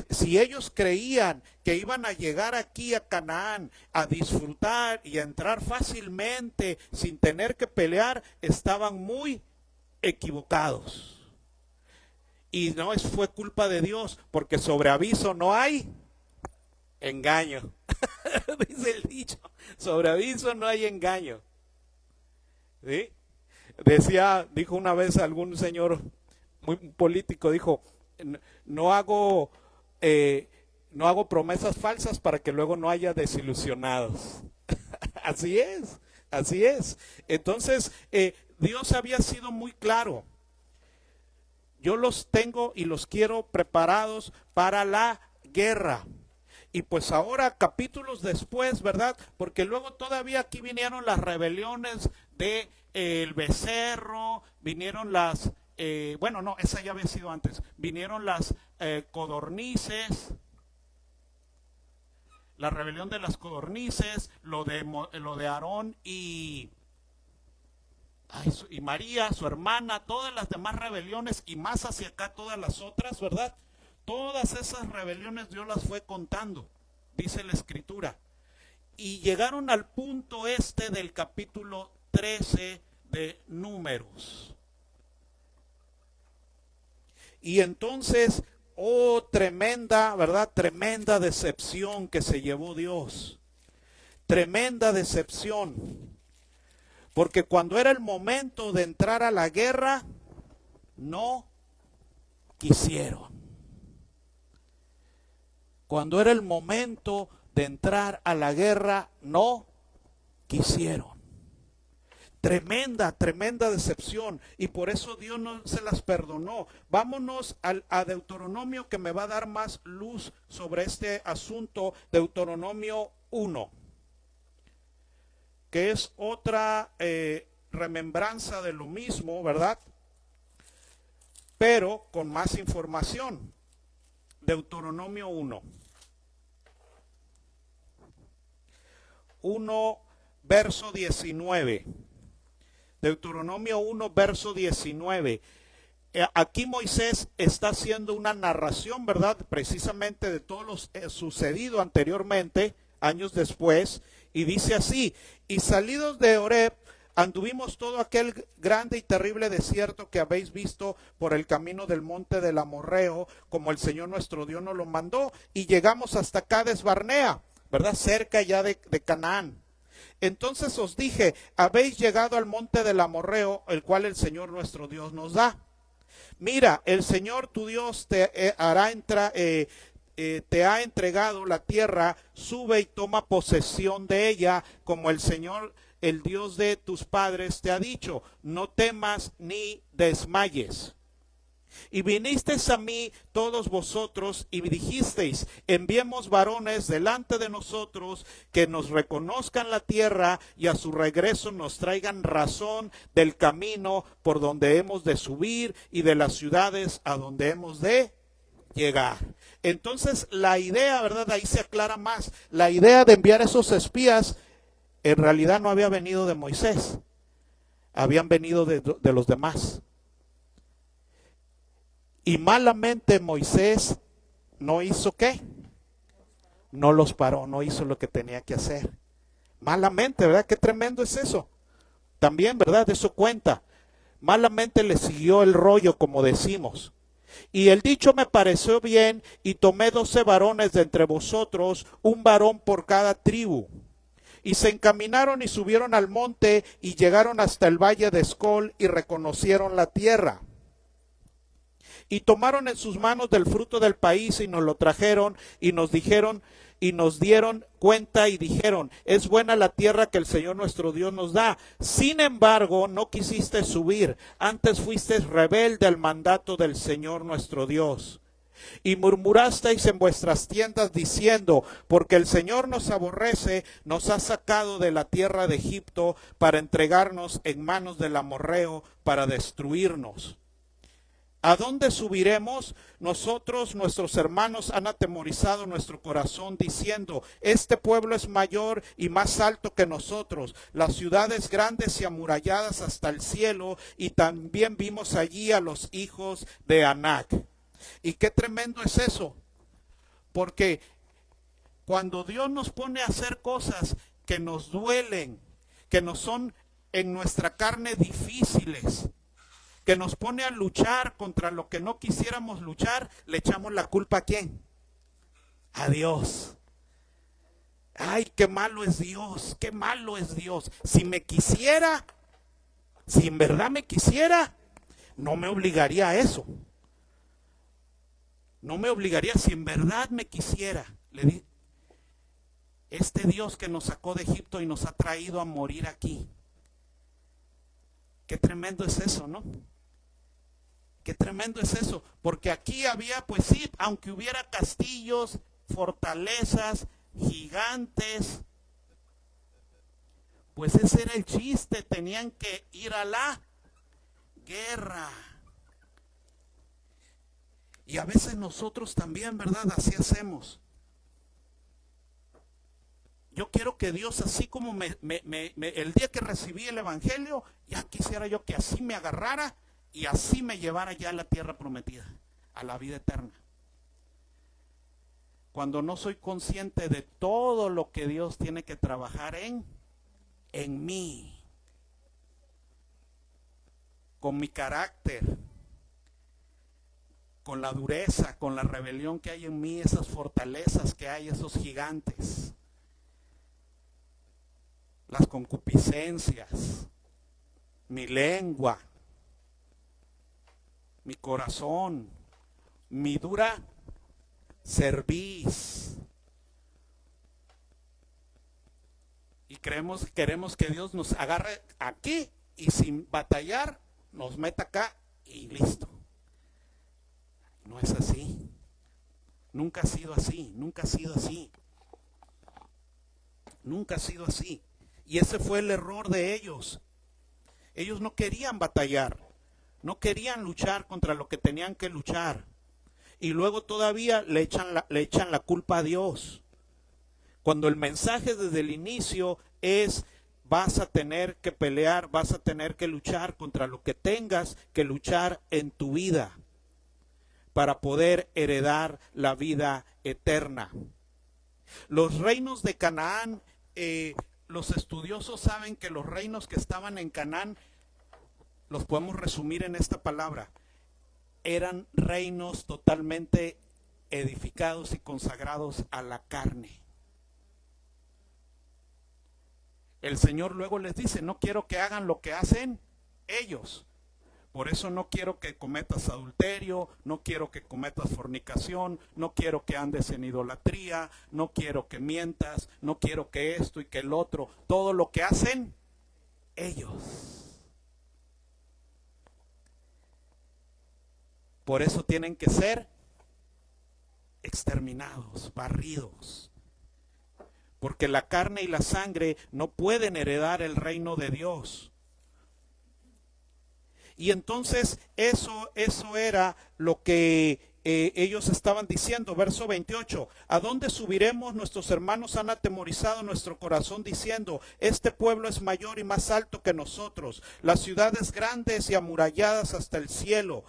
Si ellos creían que iban a llegar aquí a Canaán a disfrutar y a entrar fácilmente sin tener que pelear, estaban muy equivocados. Y no fue culpa de Dios, porque sobre aviso no hay engaño. Dice el dicho: sobre aviso no hay engaño. ¿Sí? Dijo una vez algún señor muy político, dijo: no hago promesas falsas para que luego no haya desilusionados. Así es, así es. Entonces, Dios había sido muy claro: yo los tengo y los quiero preparados para la guerra. Y pues ahora, capítulos después, ¿verdad? Porque luego todavía aquí vinieron las rebeliones de el becerro, vinieron las, bueno, no, esa ya había sido antes, vinieron las codornices, la rebelión de las codornices, lo de Aarón y María, su hermana, todas las demás rebeliones y más hacia acá todas las otras, ¿verdad? Todas esas rebeliones Dios las fue contando, dice la Escritura. Y llegaron al punto del capítulo 13 de Números. Y entonces, tremenda, ¿verdad? Tremenda decepción que se llevó Dios. Tremenda decepción. Porque cuando era el momento de entrar a la guerra, no quisieron. Cuando era el momento de entrar a la guerra, no quisieron. Tremenda, tremenda decepción. Y por eso Dios no se las perdonó. Vámonos a Deuteronomio, que me va a dar más luz sobre este asunto. Deuteronomio 1, que es otra remembranza de lo mismo, ¿verdad? Pero con más información. Deuteronomio 1. 1, verso 19. Deuteronomio 1, verso 19. Aquí Moisés está haciendo una narración, ¿verdad? Precisamente de todo lo sucedido anteriormente, años después, y dice así: y salidos de Horeb, anduvimos todo aquel grande y terrible desierto que habéis visto por el camino del monte del Amorreo, como el Señor nuestro Dios nos lo mandó, y llegamos hasta Cades Barnea, ¿verdad? Cerca ya de Canaán. Entonces os dije, habéis llegado al monte del Amorreo, el cual el Señor nuestro Dios nos da. Mira, el Señor tu Dios te ha entregado la tierra, sube y toma posesión de ella, como el Señor, el Dios de tus padres, te ha dicho. No temas ni desmayes. Y vinisteis a mí todos vosotros y dijisteis: enviemos varones delante de nosotros que nos reconozcan la tierra y a su regreso nos traigan razón del camino por donde hemos de subir y de las ciudades a donde hemos de llegar. Entonces la idea, ¿verdad? Ahí se aclara más. La idea de enviar esos espías en realidad no había venido de Moisés, habían venido de los demás. Y malamente Moisés no hizo ¿qué? No los paró, no hizo lo que tenía que hacer. Malamente, ¿verdad? Qué tremendo es eso. También, ¿verdad? Eso cuenta. Malamente le siguió el rollo, como decimos. Y el dicho me pareció bien, y tomé 12 varones de entre vosotros, un varón por cada tribu. Y se encaminaron y subieron al monte, y llegaron hasta el valle de Escol, y reconocieron la tierra. Y tomaron en sus manos del fruto del país y nos lo trajeron y nos dijeron y nos dieron cuenta y dijeron: es buena la tierra que el Señor nuestro Dios nos da. Sin embargo, no quisiste subir, antes fuiste rebelde al mandato del Señor nuestro Dios. Y murmurasteis en vuestras tiendas diciendo: porque el Señor nos aborrece, nos ha sacado de la tierra de Egipto para entregarnos en manos del amorreo para destruirnos. ¿A dónde subiremos? Nosotros, nuestros hermanos, han atemorizado nuestro corazón diciendo: este pueblo es mayor y más alto que nosotros, las ciudades grandes y amuralladas hasta el cielo, y también vimos allí a los hijos de Anac. Y qué tremendo es eso, porque cuando Dios nos pone a hacer cosas que nos duelen, que nos son en nuestra carne difíciles, que nos pone a luchar contra lo que no quisiéramos luchar, le echamos la culpa ¿a quién? A Dios. Ay, qué malo es Dios, qué malo es Dios. Si me quisiera, si en verdad me quisiera, no me obligaría a eso. No me obligaría si en verdad me quisiera. Este Dios que nos sacó de Egipto y nos ha traído a morir aquí. Qué tremendo es eso, ¿no? Qué tremendo es eso, porque aquí había, pues sí, aunque hubiera castillos, fortalezas, gigantes, pues ese era el chiste, tenían que ir a la guerra. Y a veces nosotros también, ¿verdad? Así hacemos. Yo quiero que Dios, así como el día que recibí el Evangelio, ya quisiera yo que así me agarrara y así me llevara ya a la tierra prometida, a la vida eterna. Cuando no soy consciente de todo lo que Dios tiene que trabajar en mí, con mi carácter, con la dureza, con la rebelión que hay en mí, esas fortalezas que hay, esos gigantes, las concupiscencias, mi lengua, mi corazón, mi dura cerviz. Y queremos que Dios nos agarre aquí y sin batallar nos meta acá y listo. No es así. Nunca ha sido así, nunca ha sido así. Nunca ha sido así. Y ese fue el error de ellos. Ellos no querían batallar, no querían luchar contra lo que tenían que luchar. Y luego todavía le echan la culpa a Dios. Cuando el mensaje desde el inicio es: vas a tener que pelear, vas a tener que luchar contra lo que tengas que luchar en tu vida para poder heredar la vida eterna. Los reinos de Canaán, los estudiosos saben que los reinos que estaban en Canaán, los podemos resumir en esta palabra: eran reinos totalmente edificados y consagrados a la carne. El Señor luego les dice: no quiero que hagan lo que hacen ellos. Por eso no quiero que cometas adulterio, no quiero que cometas fornicación, no quiero que andes en idolatría, no quiero que mientas, no quiero que esto y que el otro. Todo lo que hacen ellos. Por eso tienen que ser exterminados, barridos. Porque la carne y la sangre no pueden heredar el reino de Dios. Y entonces eso era lo que ellos estaban diciendo. Verso 28: ¿a dónde subiremos? Nuestros hermanos han atemorizado nuestro corazón diciendo: este pueblo es mayor y más alto que nosotros, las ciudades grandes y amuralladas hasta el cielo.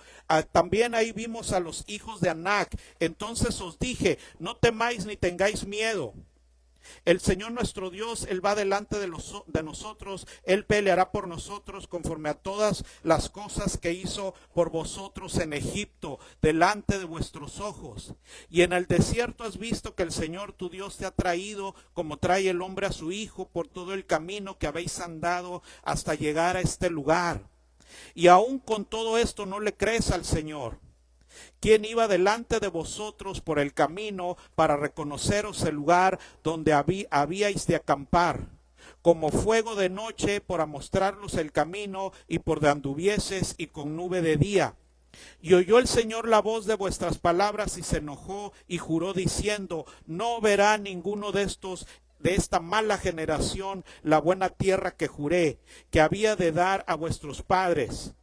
También ahí vimos a los hijos de Anac. Entonces os dije: no temáis ni tengáis miedo. El Señor nuestro Dios, Él va delante de nosotros, Él peleará por nosotros conforme a todas las cosas que hizo por vosotros en Egipto, delante de vuestros ojos. Y en el desierto has visto que el Señor tu Dios te ha traído, como trae el hombre a su hijo, por todo el camino que habéis andado hasta llegar a este lugar. Y aún con todo esto no le crees al Señor, quien iba delante de vosotros por el camino para reconoceros el lugar donde habíais de acampar, como fuego de noche para mostraros el camino y por donde anduvieses, y con nube de día. Y oyó el Señor la voz de vuestras palabras y se enojó y juró diciendo: no verá ninguno de esta mala generación la buena tierra que juré que había de dar a vuestros padres.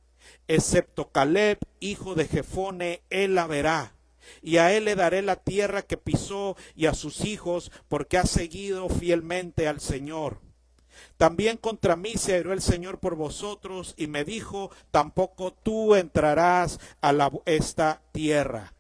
Excepto Caleb, hijo de Jefone, él la verá. Y a él le daré la tierra que pisó y a sus hijos, porque ha seguido fielmente al Señor. También contra mí se airó el Señor por vosotros y me dijo: tampoco tú entrarás a esta tierra.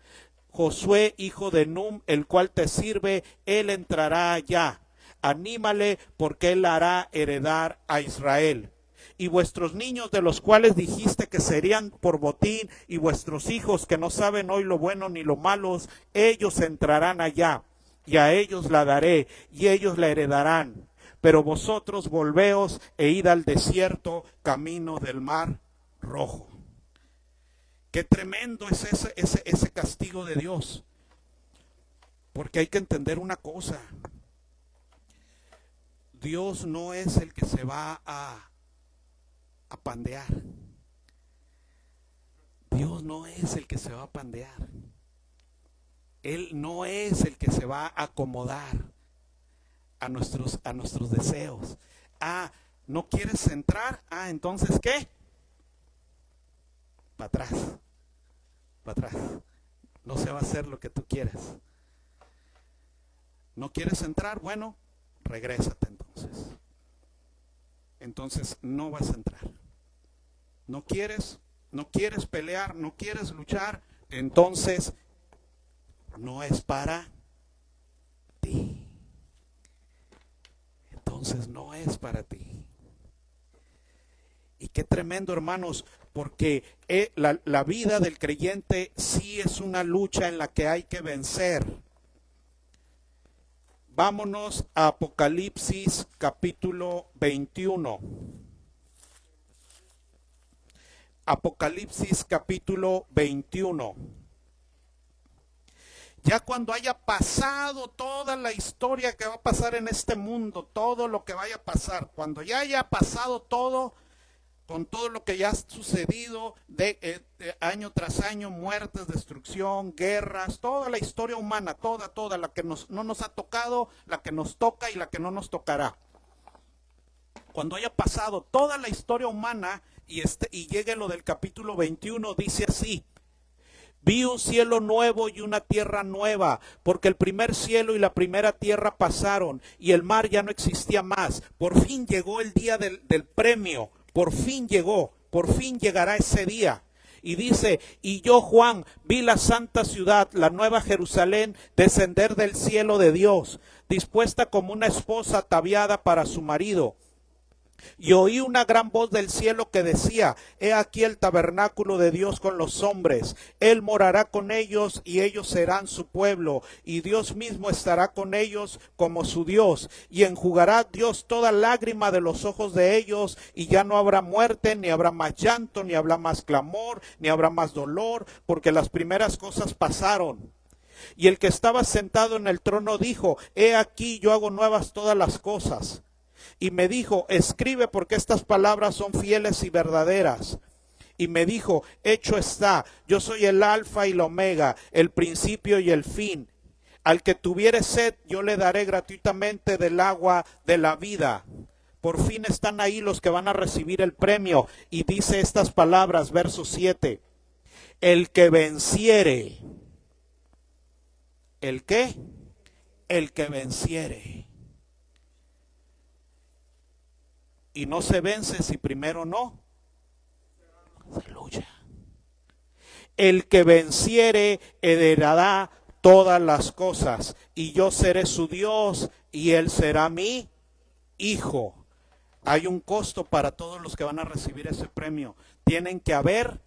Josué, hijo de Num, el cual te sirve, él entrará allá. Anímale, porque él hará heredar a Israel. Y vuestros niños, de los cuales dijiste que serían por botín, y vuestros hijos que no saben hoy lo bueno ni lo malo, ellos entrarán allá, y a ellos la daré, y ellos la heredarán. Pero vosotros volveos e id al desierto, camino del mar Rojo. Qué tremendo es ese castigo de Dios. Porque hay que entender una cosa: Dios no es el que se va a pandear. Dios no es el que se va a pandear. Él no es el que se va a acomodar a nuestros deseos. ¿No quieres entrar? Entonces ¿qué? Para atrás. Para atrás. No se va a hacer lo que tú quieras. ¿No quieres entrar? Bueno, regrésate entonces. Entonces no vas a entrar. No quieres pelear, no quieres luchar, entonces no es para ti. Entonces no es para ti. Y qué tremendo, hermanos, porque la vida del creyente sí es una lucha en la que hay que vencer. Vámonos a Apocalipsis capítulo 21. Apocalipsis capítulo 21. Ya cuando haya pasado toda la historia que va a pasar en este mundo, todo lo que vaya a pasar, cuando ya haya pasado todo, con todo lo que ya ha sucedido de año tras año, muertes, destrucción, guerras, toda la historia humana, toda, la que no nos ha tocado, la que nos toca y la que no nos tocará. Cuando haya pasado toda la historia humana y llegue lo del capítulo 21, dice así: vi un cielo nuevo y una tierra nueva, porque el primer cielo y la primera tierra pasaron y el mar ya no existía más. Por fin llegó el día del premio, por fin llegó, por fin llegará ese día. Y dice, y yo, Juan, vi la santa ciudad, la nueva Jerusalén, descender del cielo de Dios, dispuesta como una esposa ataviada para su marido. Y oí una gran voz del cielo que decía: he aquí el tabernáculo de Dios con los hombres, Él morará con ellos y ellos serán su pueblo, y Dios mismo estará con ellos como su Dios, y enjugará Dios toda lágrima de los ojos de ellos, y ya no habrá muerte, ni habrá más llanto, ni habrá más clamor, ni habrá más dolor, porque las primeras cosas pasaron. Y el que estaba sentado en el trono dijo: he aquí yo hago nuevas todas las cosas. Y me dijo: escribe, porque estas palabras son fieles y verdaderas. Y me dijo: hecho está, yo soy el alfa y la omega, el principio y el fin. Al que tuviere sed, yo le daré gratuitamente del agua de la vida. Por fin están ahí los que van a recibir el premio. Y dice estas palabras, verso 7. El que venciere. ¿El qué? El que venciere. Y no se vence si primero no se lucha. El que venciere heredará todas las cosas, y yo seré su Dios y él será mi hijo. Hay un costo para todos los que van a recibir ese premio. Tienen que haber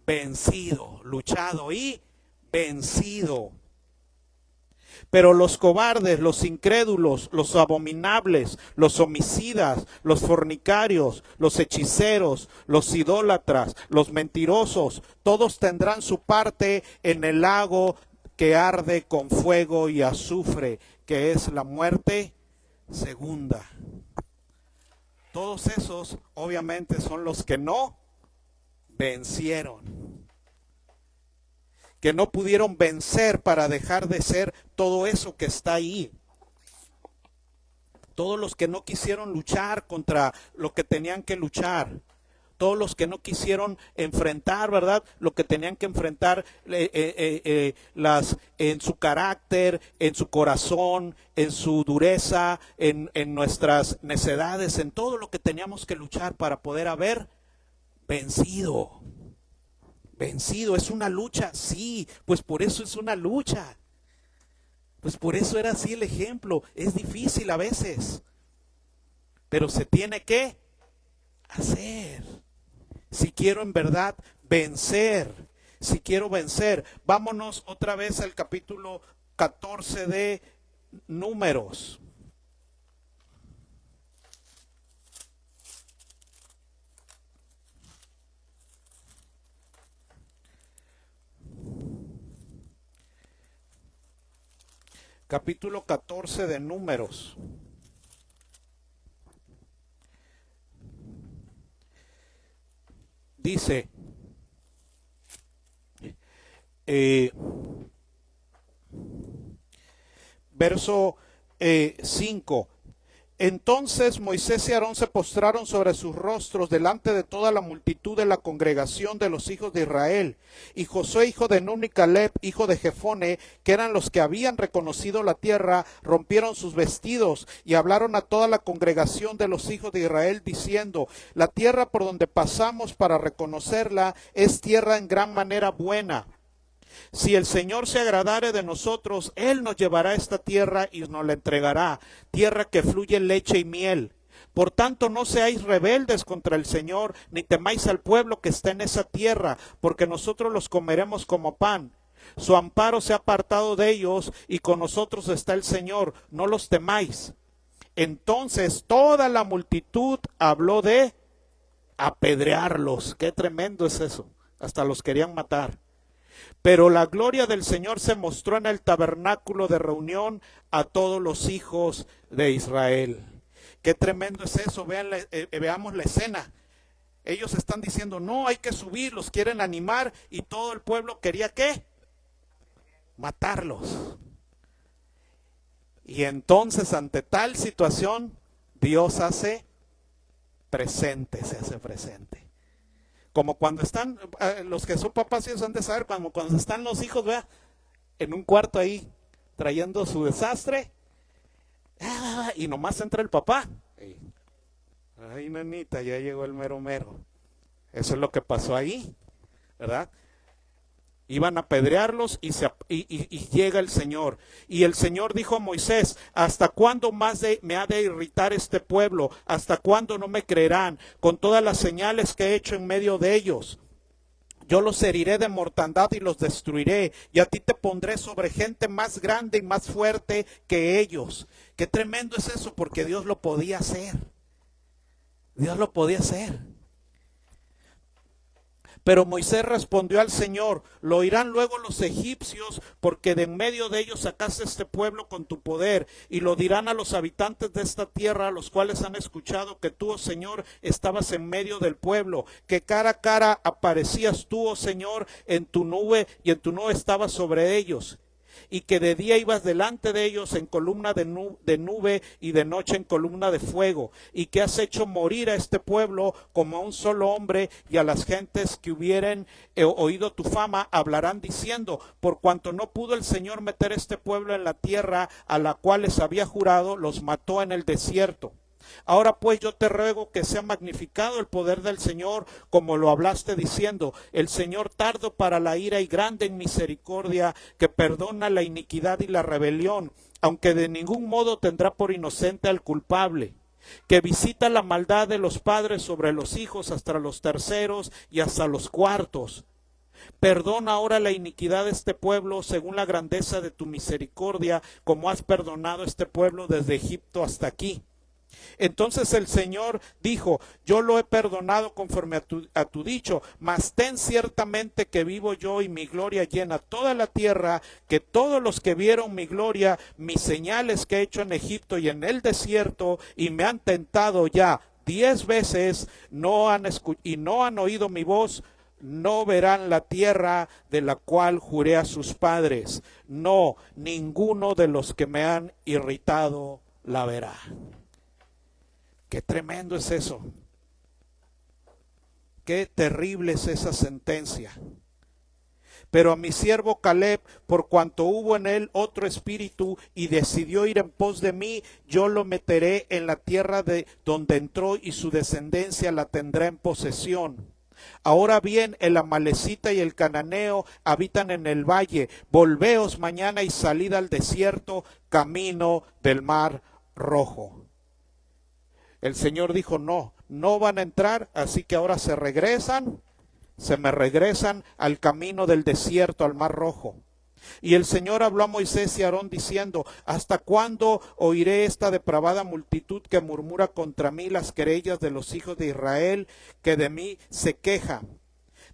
vencido, luchado y vencido. Pero los cobardes, los incrédulos, los abominables, los homicidas, los fornicarios, los hechiceros, los idólatras, los mentirosos, todos tendrán su parte en el lago que arde con fuego y azufre, que es la muerte segunda. Todos esos obviamente son los que no vencieron, que no pudieron vencer para dejar de ser todo eso que está ahí. Todos los que no quisieron luchar contra lo que tenían que luchar. Todos los que no quisieron enfrentar, ¿verdad? Lo que tenían que enfrentar en su carácter, en su corazón, en su dureza, en nuestras necedades, en todo lo que teníamos que luchar para poder haber vencido. Vencido, ¿es una lucha? Sí, pues por eso es una lucha. Pues por eso era así el ejemplo. Es difícil a veces, pero se tiene que hacer. Si quiero en verdad vencer, si quiero vencer, vámonos otra vez al capítulo 14 de Números. Capítulo 14 de Números. Dice, verso 5. Entonces Moisés y Aarón se postraron sobre sus rostros delante de toda la multitud de la congregación de los hijos de Israel. Y Josué, hijo de Nun, y Caleb, hijo de Jefone, que eran los que habían reconocido la tierra, rompieron sus vestidos y hablaron a toda la congregación de los hijos de Israel, diciendo: la tierra por donde pasamos para reconocerla es tierra en gran manera buena. Si el Señor se agradare de nosotros, Él nos llevará a esta tierra y nos la entregará, tierra que fluye leche y miel. Por tanto, no seáis rebeldes contra el Señor, ni temáis al pueblo que está en esa tierra, porque nosotros los comeremos como pan. Su amparo se ha apartado de ellos, y con nosotros está el Señor, no los temáis. Entonces toda la multitud habló de apedrearlos. Qué tremendo es eso, hasta los querían matar. Pero la gloria del Señor se mostró en el tabernáculo de reunión a todos los hijos de Israel. Qué tremendo es eso. Veamos la escena. Ellos están diciendo, no, hay que subir, los quieren animar, y todo el pueblo quería ¿qué? Matarlos. Y entonces, ante tal situación, Dios se hace presente. Como cuando están, los que son papás ellos han de saber, cuando están los hijos, vea, en un cuarto ahí, trayendo su desastre, y nomás entra el papá. Ay, nanita, ya llegó el mero mero. Eso es lo que pasó ahí, ¿verdad? Iban a apedrearlos y llega el Señor. Y el Señor dijo a Moisés, ¿hasta cuándo más me ha de irritar este pueblo? ¿Hasta cuándo no me creerán con todas las señales que he hecho en medio de ellos? Yo los heriré de mortandad y los destruiré, y a ti te pondré sobre gente más grande y más fuerte que ellos. Qué tremendo es eso, porque Dios lo podía hacer. Dios lo podía hacer. Pero Moisés respondió al Señor, lo oirán luego los egipcios, porque de en medio de ellos sacaste este pueblo con tu poder, y lo dirán a los habitantes de esta tierra, a los cuales han escuchado que tú, oh Señor, estabas en medio del pueblo, que cara a cara aparecías tú, oh Señor, en tu nube, y en tu nube estabas sobre ellos. Y que de día ibas delante de ellos en columna de nube y de noche en columna de fuego, y que has hecho morir a este pueblo como a un solo hombre, y a las gentes que hubieren oído tu fama hablarán diciendo, por cuanto no pudo el Señor meter este pueblo en la tierra a la cual les había jurado, los mató en el desierto. Ahora pues yo te ruego que sea magnificado el poder del Señor, como lo hablaste diciendo, el Señor tardo para la ira y grande en misericordia, que perdona la iniquidad y la rebelión, aunque de ningún modo tendrá por inocente al culpable, que visita la maldad de los padres sobre los hijos hasta los terceros y hasta los cuartos. Perdona ahora la iniquidad de este pueblo según la grandeza de tu misericordia, como has perdonado este pueblo desde Egipto hasta aquí. Entonces el Señor dijo, yo lo he perdonado conforme a tu dicho, mas ten ciertamente que vivo yo y mi gloria llena toda la tierra, que todos los que vieron mi gloria, mis señales que he hecho en Egipto y en el desierto, y me han tentado ya 10 veces, no han oído mi voz, no verán la tierra de la cual juré a sus padres. No, ninguno de los que me han irritado la verá. Qué tremendo es eso. Qué terrible es esa sentencia. Pero a mi siervo Caleb, por cuanto hubo en él otro espíritu y decidió ir en pos de mí, yo lo meteré en la tierra de donde entró y su descendencia la tendrá en posesión. Ahora bien, el amalecita y el cananeo habitan en el valle. Volveos mañana y salid al desierto, camino del mar Rojo. El Señor dijo, no van a entrar, así que ahora se me regresan al camino del desierto, al mar Rojo. Y el Señor habló a Moisés y a Aarón diciendo, ¿hasta cuándo oiré esta depravada multitud que murmura contra mí las querellas de los hijos de Israel, que de mí se quejan?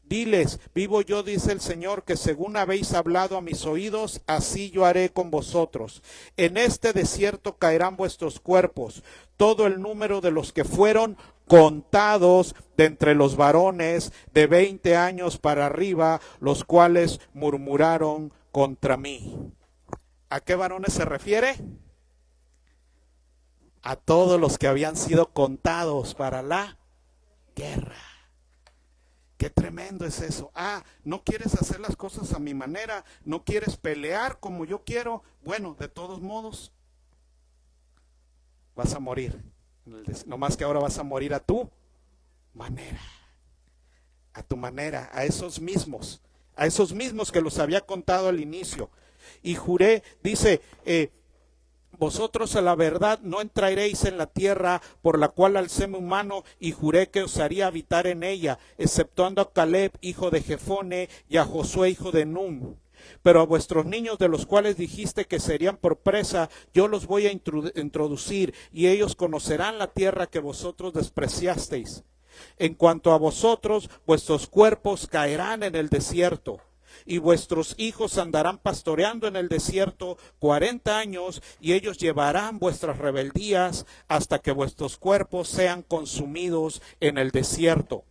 Diles, vivo yo, dice el Señor, que según habéis hablado a mis oídos, así yo haré con vosotros. En este desierto caerán vuestros cuerpos, todo el número de los que fueron contados de entre los varones de 20 años para arriba, los cuales murmuraron contra mí. ¿A qué varones se refiere? A todos los que habían sido contados para la guerra. Qué tremendo es eso. ¿No quieres hacer las cosas a mi manera? ¿No quieres pelear como yo quiero? Bueno, de todos modos, vas a morir. No más que ahora vas a morir a tu manera. A tu manera, a esos mismos que los había contado al inicio. Y juré, dice, vosotros a la verdad no entraréis en la tierra por la cual alcé mi mano y juré que os haría habitar en ella, exceptuando a Caleb, hijo de Jefone, y a Josué, hijo de Nun. Pero a vuestros niños, de los cuales dijiste que serían por presa, yo los voy a introducir, y ellos conocerán la tierra que vosotros despreciasteis. En cuanto a vosotros, vuestros cuerpos caerán en el desierto. y vuestros hijos andarán pastoreando en el desierto 40 años, y ellos llevarán vuestras rebeldías hasta que vuestros cuerpos sean consumidos en el desierto.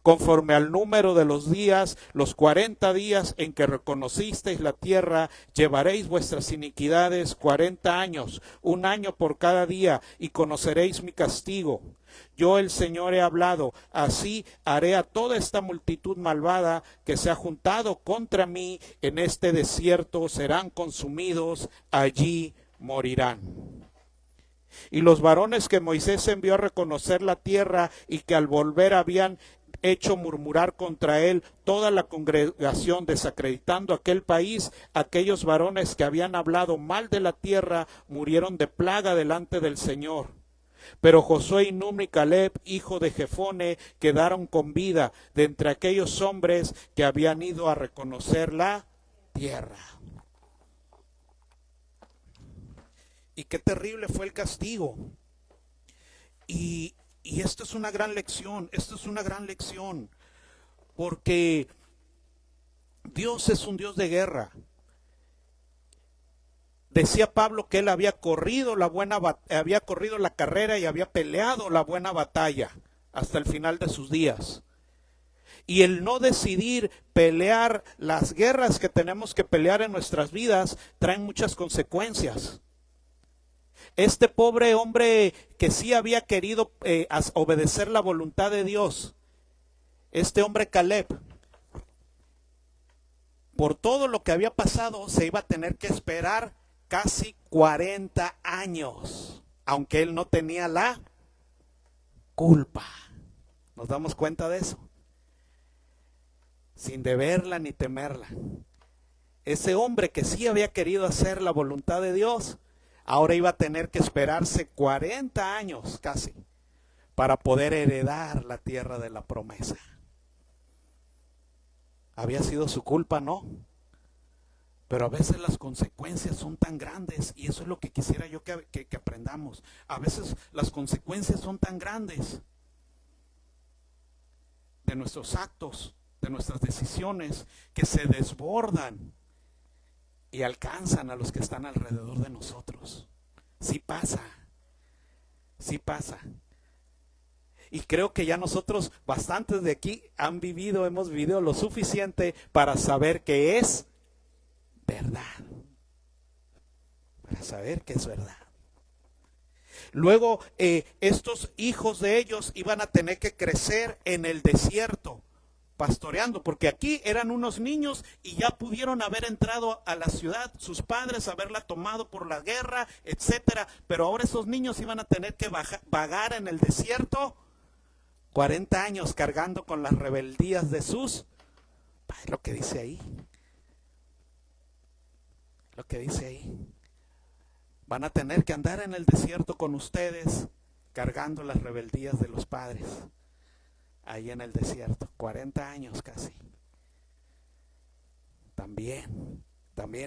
Conforme al número de los días, los 40 días en que reconocisteis la tierra, llevaréis vuestras iniquidades 40 años, un año por cada día, y conoceréis mi castigo. Yo el Señor he hablado, así haré a toda esta multitud malvada que se ha juntado contra mí en este desierto, serán consumidos, allí morirán. Y los varones que Moisés envió a reconocer la tierra y que al volver habían hecho murmurar contra él toda la congregación, desacreditando aquel país, aquellos varones que habían hablado mal de la tierra murieron de plaga delante del Señor. Pero Josué y Nun y Caleb, hijo de Jefone, quedaron con vida de entre aquellos hombres que habían ido a reconocer la tierra. Y qué terrible fue el castigo. Y esto es una gran lección, porque Dios es un Dios de guerra. Decía Pablo que él había corrido la carrera y había peleado la buena batalla hasta el final de sus días. Y el no decidir pelear las guerras que tenemos que pelear en nuestras vidas traen muchas consecuencias. Este pobre hombre que sí había querido obedecer la voluntad de Dios, este hombre Caleb, por todo lo que había pasado, se iba a tener que esperar casi 40 años, aunque él no tenía la culpa. ¿Nos damos cuenta de eso? Sin deberla ni temerla. Ese hombre que sí había querido hacer la voluntad de Dios, ahora iba a tener que esperarse 40 años casi para poder heredar la tierra de la promesa. ¿Había sido su culpa? No. Pero a veces las consecuencias son tan grandes, y eso es lo que quisiera yo que aprendamos. A veces las consecuencias son tan grandes de nuestros actos, de nuestras decisiones, que se desbordan y alcanzan a los que están alrededor de nosotros. Sí pasa. Y creo que ya nosotros, bastantes de aquí, hemos vivido lo suficiente para saber que es verdad. Para saber que es verdad. Luego, estos hijos de ellos iban a tener que crecer en el desierto, pastoreando, porque aquí eran unos niños y ya pudieron haber entrado a la ciudad, sus padres haberla tomado por la guerra, etcétera, pero ahora esos niños iban a tener que vagar en el desierto 40 años cargando con las rebeldías de sus padres. Lo que dice ahí, van a tener que andar en el desierto con ustedes cargando las rebeldías de los padres. Ahí en el desierto, 40 años casi. También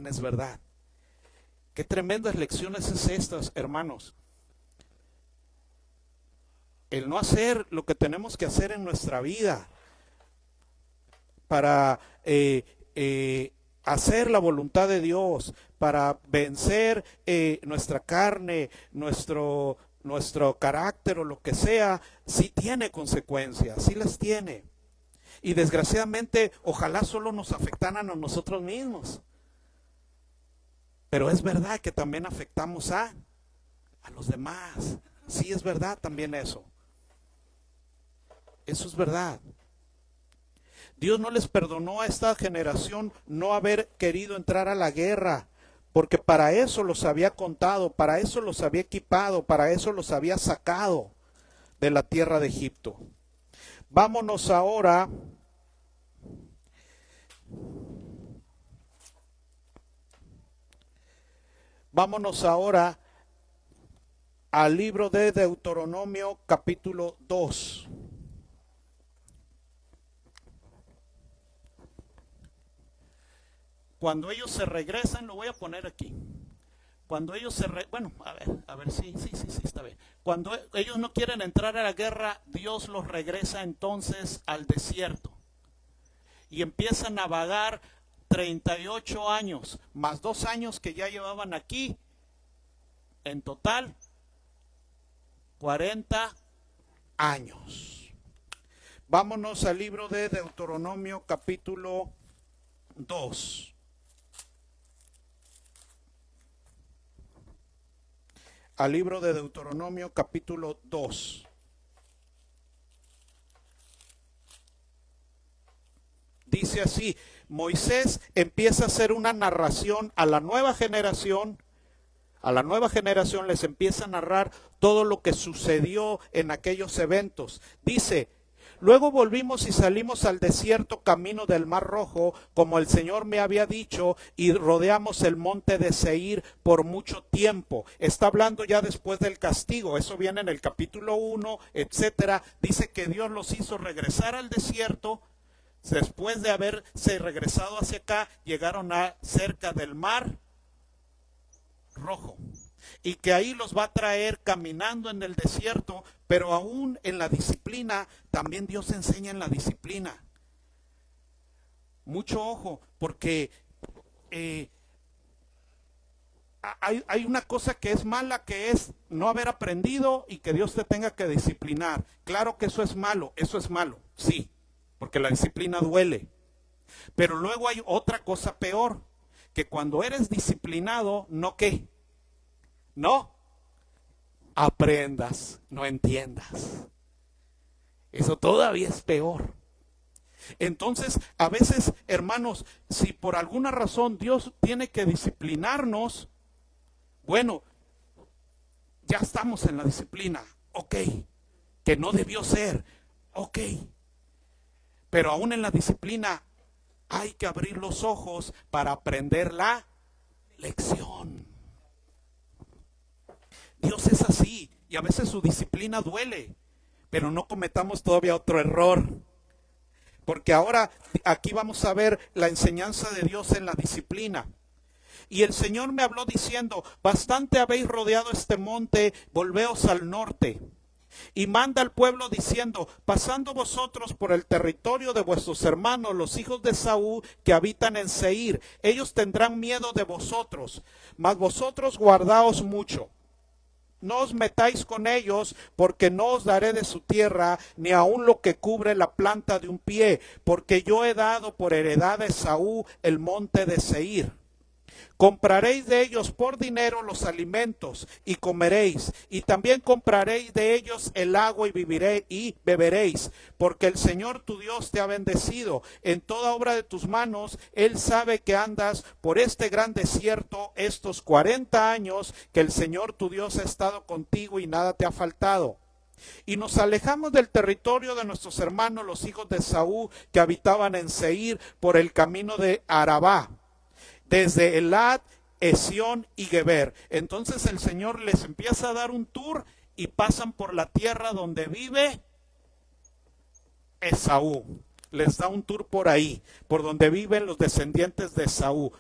es verdad. Qué tremendas lecciones es estas, hermanos. El no hacer lo que tenemos que hacer en nuestra vida para hacer la voluntad de Dios, para vencer nuestra carne, nuestro carácter o lo que sea, sí tiene consecuencias, sí las tiene. Y desgraciadamente, ojalá solo nos afectaran a nosotros mismos. Pero es verdad que también afectamos a los demás. Sí, es verdad también eso. Eso es verdad. Dios no les perdonó a esta generación no haber querido entrar a la guerra, porque para eso los había contado, para eso los había equipado, para eso los había sacado de la tierra de Egipto. Vámonos ahora al libro de Deuteronomio capítulo 2. Cuando ellos se regresan, lo voy a poner aquí. Cuando ellos sí, está bien. Cuando ellos no quieren entrar a la guerra, Dios los regresa entonces al desierto. Y empiezan a vagar 38 años, más 2 años que ya llevaban aquí. En total, 40 años. Vámonos al libro de Deuteronomio capítulo 2. Al libro de Deuteronomio capítulo 2. Dice así, Moisés empieza a hacer una narración a la nueva generación. A la nueva generación les empieza a narrar todo lo que sucedió en aquellos eventos. Dice, luego volvimos y salimos al desierto camino del Mar Rojo, como el Señor me había dicho, y rodeamos el monte de Seir por mucho tiempo. Está hablando ya después del castigo, eso viene en el capítulo 1, etcétera. Dice que Dios los hizo regresar al desierto. Después de haberse regresado hacia acá, llegaron a cerca del Mar Rojo. Y que ahí los va a traer caminando en el desierto, pero aún en la disciplina, también Dios enseña en la disciplina. Mucho ojo, porque hay una cosa que es mala, que es no haber aprendido y que Dios te tenga que disciplinar. Claro que eso es malo, sí, porque la disciplina duele. Pero luego hay otra cosa peor, que cuando eres disciplinado, ¿no qué? No aprendas, no entiendas. Eso todavía es peor. Entonces, a veces, hermanos, si por alguna razón Dios tiene que disciplinarnos, bueno, ya estamos en la disciplina, ok, que no debió ser, ok. Pero aún en la disciplina hay que abrir los ojos para aprender la lección. Dios es así y a veces su disciplina duele, pero no cometamos todavía otro error. Porque ahora aquí vamos a ver la enseñanza de Dios en la disciplina. Y el Señor me habló diciendo, bastante habéis rodeado este monte, volveos al norte. Y manda al pueblo diciendo, pasando vosotros por el territorio de vuestros hermanos, los hijos de Saúl, que habitan en Seir, ellos tendrán miedo de vosotros, mas vosotros guardaos mucho. No os metáis con ellos, porque no os daré de su tierra, ni aun lo que cubre la planta de un pie, porque yo he dado por heredad a Esaú el monte de Seir. Compraréis de ellos por dinero los alimentos y comeréis, y también compraréis de ellos el agua y beberéis, porque el Señor tu Dios te ha bendecido en toda obra de tus manos. Él sabe que andas por este gran desierto estos 40 años que el Señor tu Dios ha estado contigo y nada te ha faltado. Y nos alejamos del territorio de nuestros hermanos los hijos de Esaú que habitaban en Seir por el camino de Arabá, desde Elad, Esión y Geber. Entonces el Señor les empieza a dar un tour y pasan por la tierra donde vive Esaú. Les da un tour por ahí, por donde viven los descendientes de Esaú.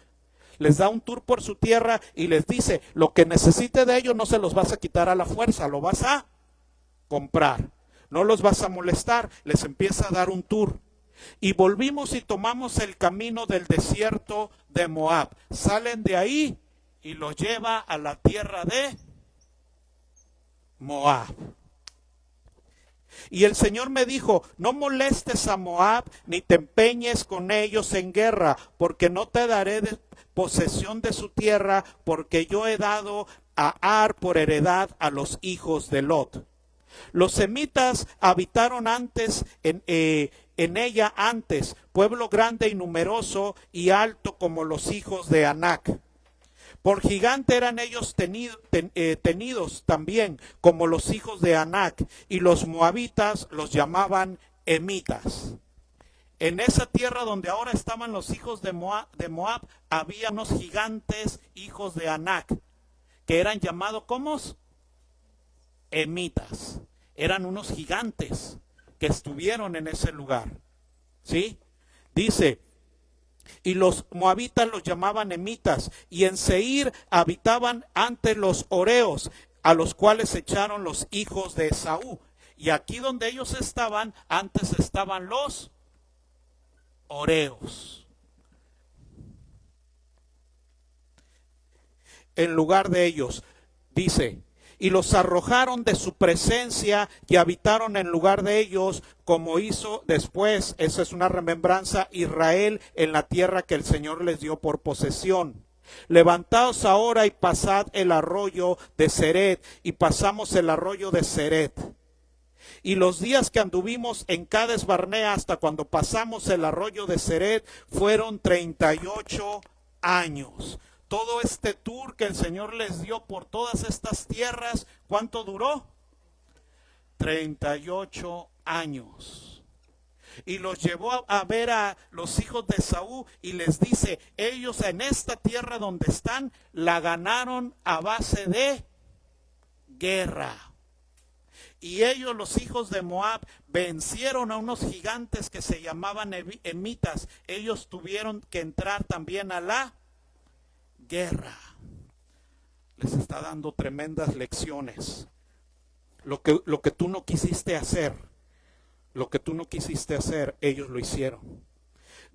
Les da un tour por su tierra y les dice, lo que necesite de ellos no se los vas a quitar a la fuerza, lo vas a comprar. No los vas a molestar, les empieza a dar un tour. Y volvimos y tomamos el camino del desierto de Moab. Salen de ahí y los lleva a la tierra de Moab. Y el Señor me dijo, no molestes a Moab, ni te empeñes con ellos en guerra, porque no te daré de posesión de su tierra, porque yo he dado a Ar por heredad a los hijos de Lot. Los semitas habitaron antes en ella antes, pueblo grande y numeroso y alto como los hijos de Anac. Por gigante eran ellos tenidos también como los hijos de Anac, y los moabitas los llamaban emitas. En esa tierra donde ahora estaban los hijos de Moab había unos gigantes hijos de Anac, que eran llamados ¿cómo? Emitas. Eran unos gigantes que estuvieron en ese lugar. ¿Sí? Dice, y los moabitas los llamaban emitas, y en Seir habitaban antes los horeos, a los cuales echaron los hijos de Esaú. Y aquí donde ellos estaban, antes estaban los horeos. en lugar de ellos. Dice, y los arrojaron de su presencia y habitaron en lugar de ellos, como hizo después, esa es una remembranza, Israel en la tierra que el Señor les dio por posesión. Levantaos ahora y pasad el arroyo de Ceret, y pasamos el arroyo de Ceret. Y los días que anduvimos en Cades Barnea hasta cuando pasamos el arroyo de Ceret fueron 38 años. Todo este tour que el Señor les dio por todas estas tierras, ¿cuánto duró? 38 años. Y los llevó a ver a los hijos de Esaú y les dice, ellos en esta tierra donde están, la ganaron a base de guerra. Y ellos, los hijos de Moab, vencieron a unos gigantes que se llamaban emitas. Ellos tuvieron que entrar también a la guerra. Les está dando tremendas lecciones. Lo que tú no quisiste hacer, ellos lo hicieron.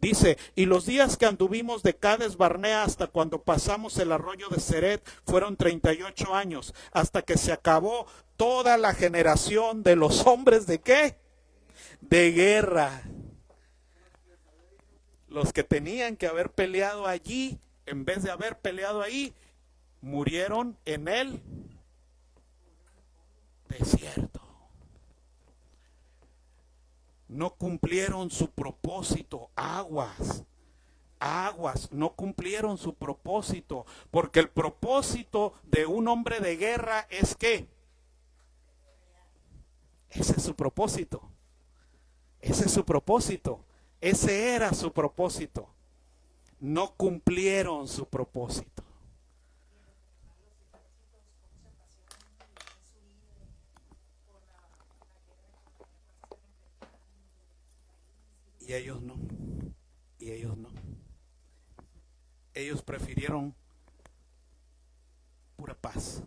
Dice, y los días que anduvimos de Cades Barnea hasta cuando pasamos el arroyo de Ceret fueron 38 años, hasta que se acabó toda la generación de los hombres de ¿qué? De guerra. Los que tenían que haber peleado allí, en vez de haber peleado ahí, murieron en el desierto. No cumplieron su propósito, aguas, no cumplieron su propósito, porque el propósito de un hombre de guerra es ¿qué? Ese es su propósito, ese era su propósito. No cumplieron su propósito. Y ellos no. Ellos prefirieron pura paz.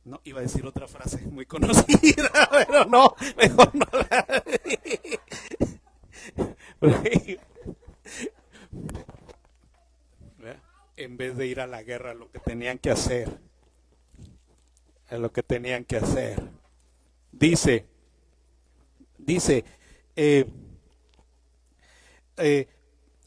No, iba a decir otra frase muy conocida, pero no, mejor no la. En vez de ir a la guerra, lo que tenían que hacer. Es lo que tenían que hacer. Dice,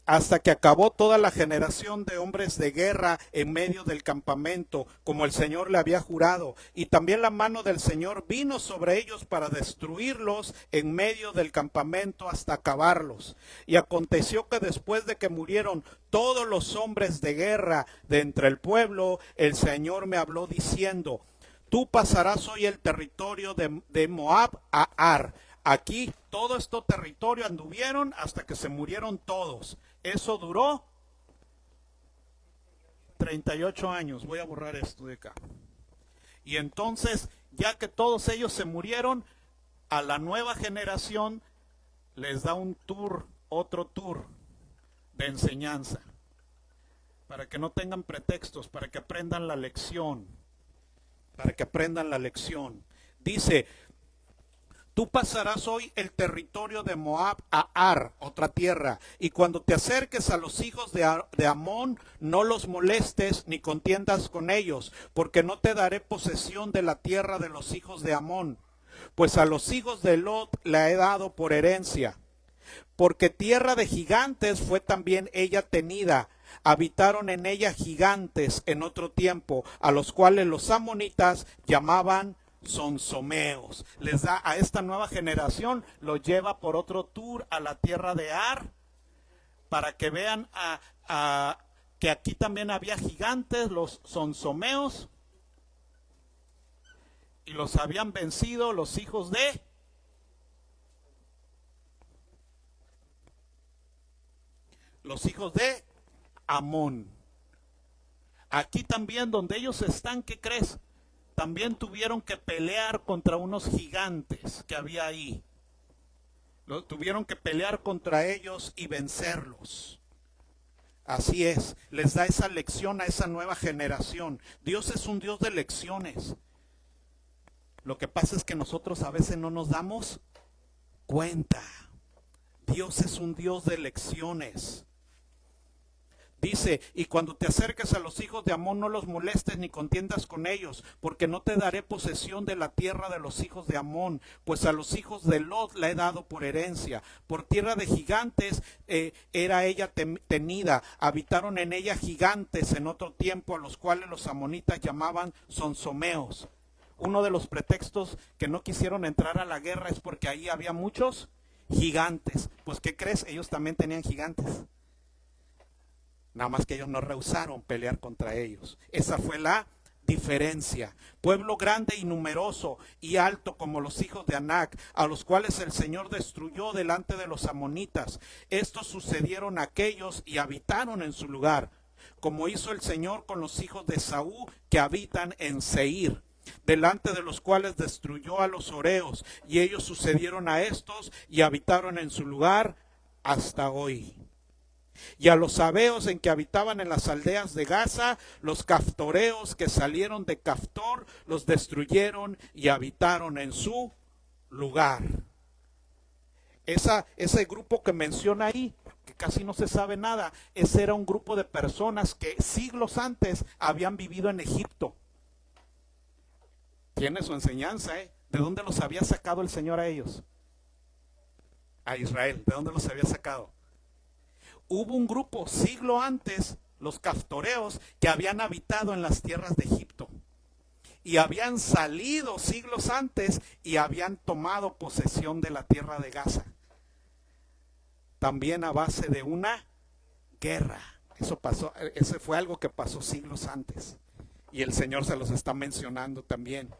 hasta que acabó toda la generación de hombres de guerra en medio del campamento, como el Señor le había jurado. Y también la mano del Señor vino sobre ellos para destruirlos en medio del campamento hasta acabarlos. Y aconteció que después de que murieron todos los hombres de guerra de entre el pueblo, el Señor me habló diciendo, tú pasarás hoy el territorio de Moab a Ar. Aquí todo este territorio anduvieron hasta que se murieron todos. Eso duró 38 años. Voy a borrar esto de acá. Y entonces, ya que todos ellos se murieron, a la nueva generación les da un tour, otro tour de enseñanza. Para que no tengan pretextos, para que aprendan la lección. Dice, tú pasarás hoy el territorio de Moab a Ar, otra tierra, y cuando te acerques a los hijos de Amón, no los molestes ni contiendas con ellos, porque no te daré posesión de la tierra de los hijos de Amón, pues a los hijos de Lot la he dado por herencia. Porque tierra de gigantes fue también ella tenida, habitaron en ella gigantes en otro tiempo, a los cuales los amonitas llamaban sonsomeos. Les da a esta nueva generación, lo lleva por otro tour a la tierra de Ar, para que vean que aquí también había gigantes, los sonsomeos, y los habían vencido los hijos de Amón. Aquí también donde ellos están, ¿qué crees? También tuvieron que pelear contra unos gigantes que había ahí. Tuvieron que pelear contra ellos y vencerlos. Así es, les da esa lección a esa nueva generación. Dios es un Dios de lecciones. Lo que pasa es que nosotros a veces no nos damos cuenta. Dios es un Dios de lecciones. Dice, y cuando te acerques a los hijos de Amón, no los molestes ni contiendas con ellos, porque no te daré posesión de la tierra de los hijos de Amón, pues a los hijos de Lot la he dado por herencia. Por tierra de gigantes era ella tenida, habitaron en ella gigantes en otro tiempo, a los cuales los amonitas llamaban sonsomeos. Uno de los pretextos que no quisieron entrar a la guerra es porque ahí había muchos gigantes. Pues ¿qué crees? Ellos también tenían gigantes. Nada más que ellos no rehusaron pelear contra ellos. Esa fue la diferencia. Pueblo grande y numeroso y alto como los hijos de Anac, a los cuales el Señor destruyó delante de los amonitas. Estos sucedieron a aquellos y habitaron en su lugar, como hizo el Señor con los hijos de Esaú que habitan en Seir, delante de los cuales destruyó a los horeos, y ellos sucedieron a estos y habitaron en su lugar hasta hoy. Y a los sabeos en que habitaban en las aldeas de Gaza, los caftoreos que salieron de Caftor, los destruyeron y habitaron en su lugar. Ese grupo que menciona ahí, que casi no se sabe nada, ese era un grupo de personas que siglos antes habían vivido en Egipto. Tiene su enseñanza, ¿eh? ¿De dónde los había sacado el Señor a ellos? A Israel, ¿de dónde los había sacado? Hubo un grupo siglo antes, los caftoreos, que habían habitado en las tierras de Egipto y habían salido siglos antes y habían tomado posesión de la tierra de Gaza, también a base de una guerra. Eso pasó, ese fue algo que pasó siglos antes y el Señor se los está mencionando también.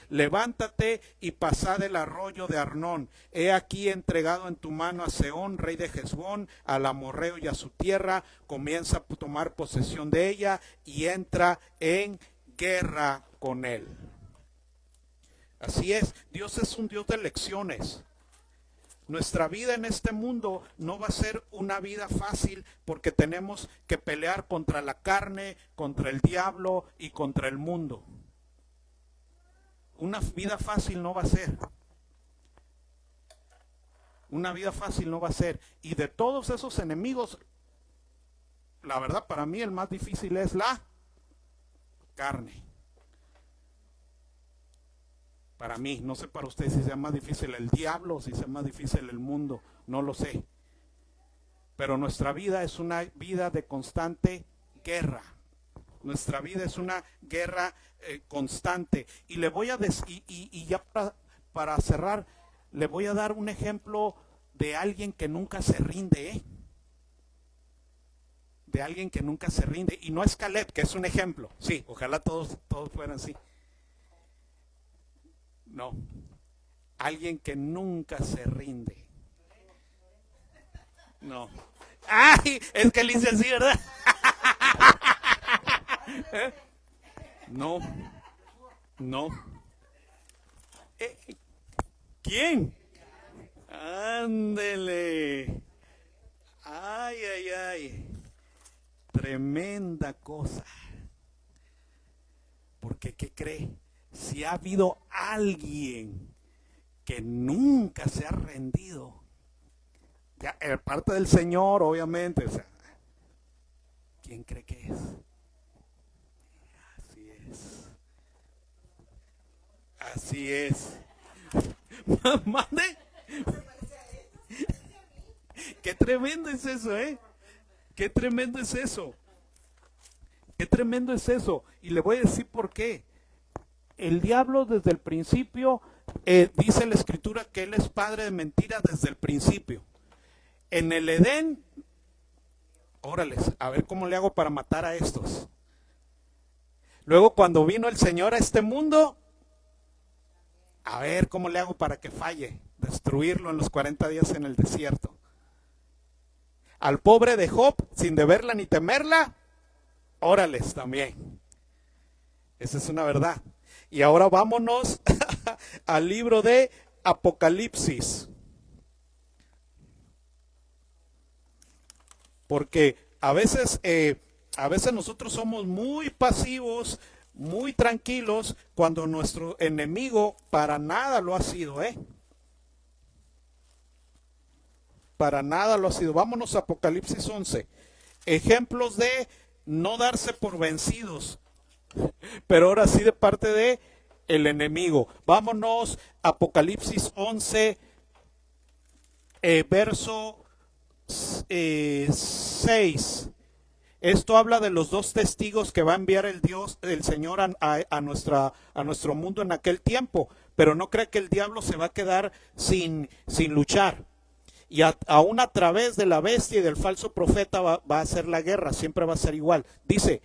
Levántate y pasad el arroyo de Arnón. He aquí entregado en tu mano a Sehón, rey de Hesbón, al amorreo y a su tierra. Comienza a tomar posesión de ella y entra en guerra con él. Así es, Dios es un Dios de lecciones. Nuestra vida en este mundo no va a ser una vida fácil porque tenemos que pelear contra la carne, contra el diablo y contra el mundo. Una vida fácil no va a ser. Una vida fácil no va a ser. Y de todos esos enemigos, la verdad para mí el más difícil es la carne. Para mí, no sé para ustedes si sea más difícil el diablo o si sea más difícil el mundo, no lo sé. Pero nuestra vida es una vida de constante guerra. Nuestra vida es una guerra constante. Y le voy a decir, y ya para cerrar, le voy a dar un ejemplo de alguien que nunca se rinde, ¿eh? De alguien que nunca se rinde. Y no es Caleb, que es un ejemplo. Sí, ojalá todos fueran así. No. Alguien que nunca se rinde. No. ¡Ay! Es que él dice así, ¿verdad? ¿Eh? No. ¿Quién? Ándele. Ay. Tremenda cosa. Porque, ¿qué cree? Si ha habido alguien que nunca se ha rendido, ya, parte del Señor, obviamente, o sea, ¿quién cree que es? Así es. ¿Mande? Qué tremendo es eso, ¿eh? Qué tremendo es eso. Qué tremendo es eso. Y le voy a decir por qué. El diablo desde el principio, dice la Escritura que él es padre de mentira desde el principio. En el Edén, órales, a ver cómo le hago para matar a estos. Luego cuando vino el Señor a este mundo, a ver cómo le hago para que falle, destruirlo en los 40 días en el desierto. Al pobre de Job, sin deberla ni temerla, órales también. Esa es una verdad. Y ahora vámonos al libro de Apocalipsis. Porque a veces nosotros somos muy pasivos, muy tranquilos, cuando nuestro enemigo para nada lo ha sido, ¿eh? Para nada lo ha sido. Vámonos a Apocalipsis 11. ejemplos de no darse por vencidos, pero ahora sí de parte de el enemigo. Vámonos, Apocalipsis 11, verso 6. Esto habla de los dos testigos que va a enviar el Señor a nuestro mundo en aquel tiempo. Pero no cree que el diablo se va a quedar sin luchar. Y aún a través de la bestia y del falso profeta va a ser la guerra, siempre va a ser igual. Dice,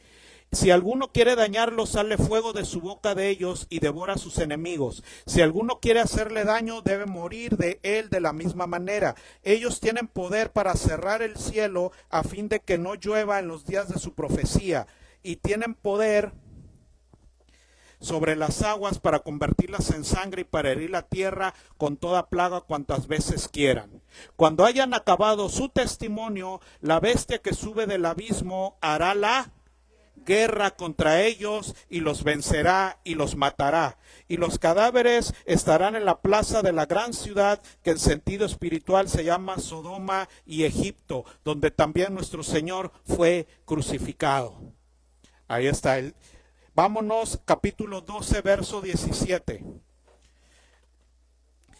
si alguno quiere dañarlos, sale fuego de su boca de ellos y devora a sus enemigos. Si alguno quiere hacerle daño, debe morir de él de la misma manera. Ellos tienen poder para cerrar el cielo a fin de que no llueva en los días de su profecía. Y tienen poder sobre las aguas para convertirlas en sangre y para herir la tierra con toda plaga cuantas veces quieran. Cuando hayan acabado su testimonio, la bestia que sube del abismo hará la guerra contra ellos y los vencerá y los matará. Y los cadáveres estarán en la plaza de la gran ciudad que en sentido espiritual se llama Sodoma y Egipto, donde también nuestro Señor fue crucificado. Ahí está él. Vámonos, capítulo 12, verso 17.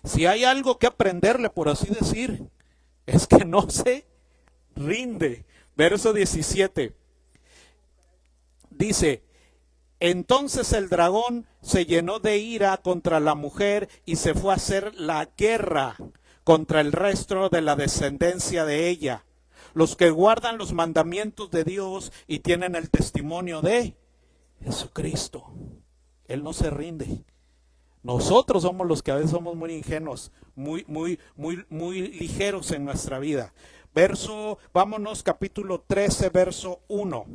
Si hay algo que aprenderle, por así decir, es que no se rinde. Verso 17. Dice, entonces el dragón se llenó de ira contra la mujer y se fue a hacer la guerra contra el resto de la descendencia de ella, los que guardan los mandamientos de Dios y tienen el testimonio de Jesucristo. Él no se rinde. Nosotros somos los que a veces somos muy ingenuos, muy ligeros en nuestra vida. Vámonos, capítulo 13, verso 1.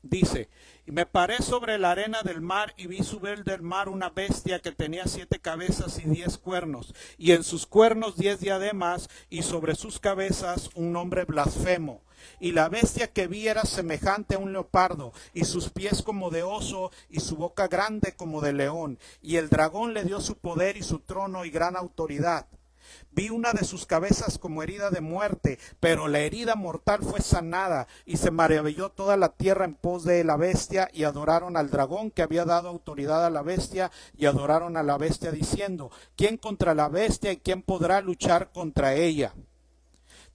Dice, y me paré sobre la arena del mar y vi subir del mar una bestia que tenía 7 cabezas y 10 cuernos, y en sus cuernos 10 diademas, y sobre sus cabezas un nombre blasfemo. Y la bestia que vi era semejante a un leopardo, y sus pies como de oso, y su boca grande como de león. Y el dragón le dio su poder y su trono y gran autoridad. Vi una de sus cabezas como herida de muerte, pero la herida mortal fue sanada, y se maravilló toda la tierra en pos de la bestia, y adoraron al dragón que había dado autoridad a la bestia, y adoraron a la bestia diciendo, ¿quién contra la bestia y quién podrá luchar contra ella?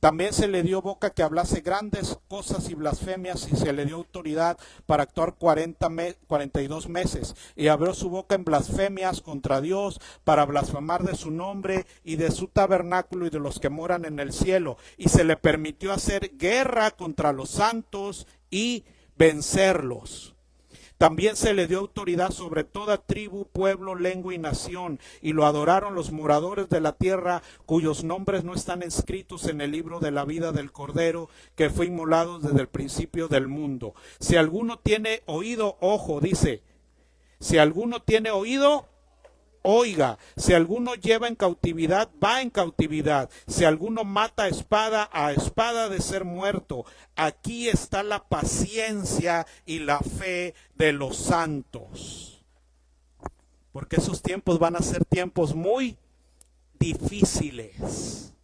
También se le dio boca que hablase grandes cosas y blasfemias, y se le dio autoridad para actuar 42 meses. Y abrió su boca en blasfemias contra Dios, para blasfemar de su nombre y de su tabernáculo y de los que moran en el cielo. Y se le permitió hacer guerra contra los santos y vencerlos. También se le dio autoridad sobre toda tribu, pueblo, lengua y nación, y lo adoraron los moradores de la tierra, cuyos nombres no están escritos en el libro de la vida del Cordero, que fue inmolado desde el principio del mundo. Si alguno tiene oído, ojo, dice, si alguno tiene oído, oiga. Si alguno lleva en cautividad, va en cautividad. Si alguno mata a espada de ser muerto. Aquí está la paciencia y la fe de los santos. Porque esos tiempos van a ser tiempos muy difíciles.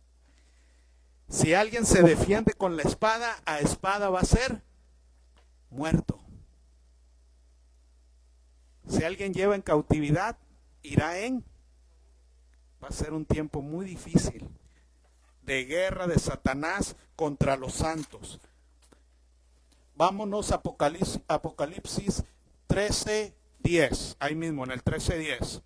Si alguien se defiende con la espada, a espada va a ser muerto. Si alguien lleva en cautividad, va a ser un tiempo muy difícil de guerra de Satanás contra los santos. Vámonos a Apocalipsis 13:10, ahí mismo en el 13:10.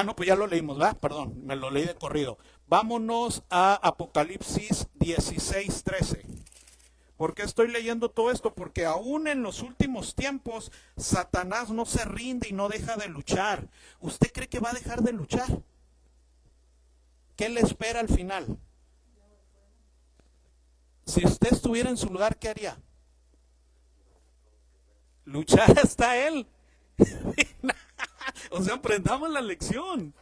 No, pues ya lo leímos, ¿verdad? Perdón, me lo leí de corrido. Vámonos a Apocalipsis 16:13. ¿Por qué estoy leyendo todo esto? Porque aún en los últimos tiempos, Satanás no se rinde y no deja de luchar. ¿Usted cree que va a dejar de luchar? ¿Qué le espera al final? Si usted estuviera en su lugar, ¿qué haría? Luchar hasta él. O sea, aprendamos la lección.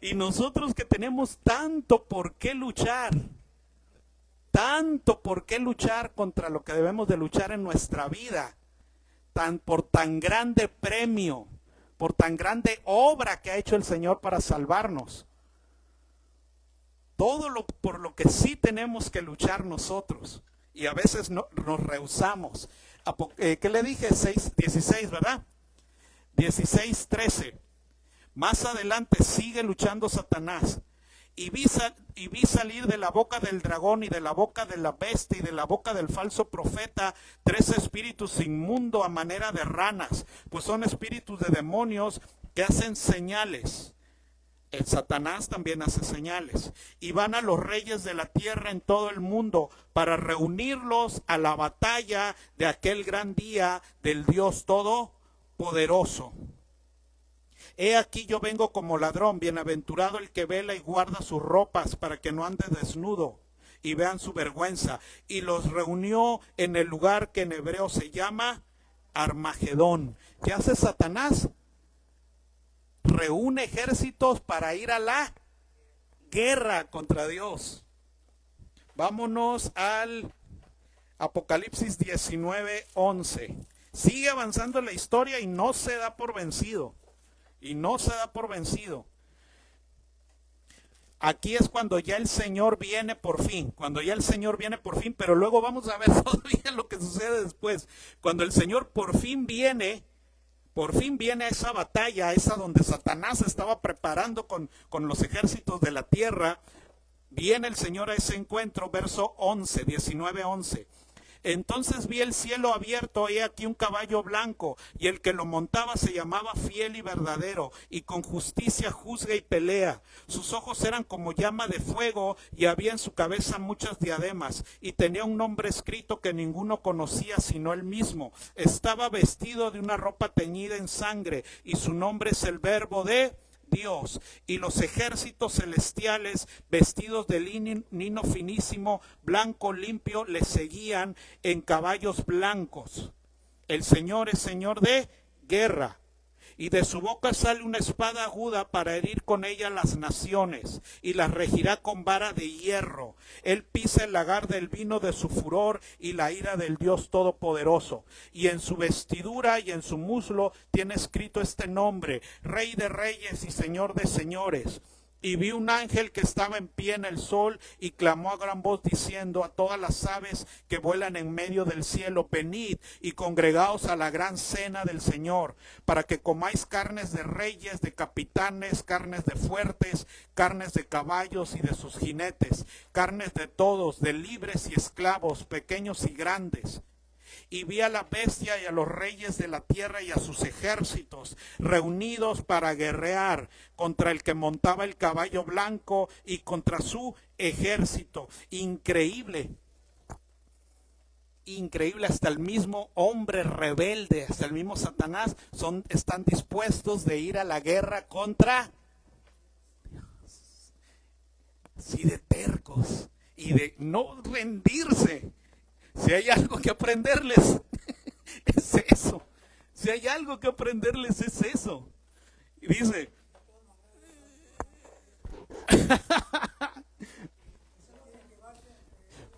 Y nosotros que tenemos tanto por qué luchar, tanto por qué luchar contra lo que debemos de luchar en nuestra vida, por tan grande premio, por tan grande obra que ha hecho el Señor para salvarnos. Por lo que sí tenemos que luchar nosotros. Y a veces nos rehusamos. ¿Qué le dije? 16, ¿verdad? 16:13. Más adelante sigue luchando Satanás. Y vi salir de la boca del dragón y de la boca de la bestia y de la boca del falso profeta 3 espíritus inmundos a manera de ranas, pues son espíritus de demonios que hacen señales. El Satanás también hace señales. Y van a los reyes de la tierra en todo el mundo para reunirlos a la batalla de aquel gran día del Dios Todopoderoso. He aquí yo vengo como ladrón, bienaventurado el que vela y guarda sus ropas para que no ande desnudo y vean su vergüenza. Y los reunió en el lugar que en hebreo se llama Armagedón. ¿Qué hace Satanás? Reúne ejércitos para ir a la guerra contra Dios. Vámonos al Apocalipsis 19:11. Sigue avanzando la historia y no se da por vencido. Aquí es cuando ya el Señor viene por fin. Pero luego vamos a ver todavía lo que sucede después. Cuando el Señor por fin viene a esa batalla, esa donde Satanás estaba preparando con los ejércitos de la tierra, viene el Señor a ese encuentro, verso 11, 19:11. Entonces vi el cielo abierto, he aquí un caballo blanco, y el que lo montaba se llamaba Fiel y Verdadero, y con justicia juzga y pelea. Sus ojos eran como llama de fuego, y había en su cabeza muchas diademas, y tenía un nombre escrito que ninguno conocía sino él mismo. Estaba vestido de una ropa teñida en sangre, y su nombre es el Verbo de Dios. Y los ejércitos celestiales, vestidos de lino finísimo, blanco limpio, le seguían en caballos blancos. El Señor es Señor de guerra. Y de su boca sale una espada aguda para herir con ella las naciones, y las regirá con vara de hierro. Él pisa el lagar del vino de su furor y la ira del Dios Todopoderoso. Y en su vestidura y en su muslo tiene escrito este nombre: Rey de Reyes y Señor de Señores. Y vi un ángel que estaba en pie en el sol y clamó a gran voz diciendo a todas las aves que vuelan en medio del cielo: venid y congregaos a la gran cena del Señor, para que comáis carnes de reyes, de capitanes, carnes de fuertes, carnes de caballos y de sus jinetes, carnes de todos, de libres y esclavos, pequeños y grandes. Y vi a la bestia y a los reyes de la tierra y a sus ejércitos reunidos para guerrear contra el que montaba el caballo blanco y contra su ejército. Increíble, hasta el mismo hombre rebelde, hasta el mismo Satanás están dispuestos de ir a la guerra contra Dios. Así de tercos y de no rendirse. Si hay algo que aprenderles, es eso. Si hay algo que aprenderles, es eso. Y dice,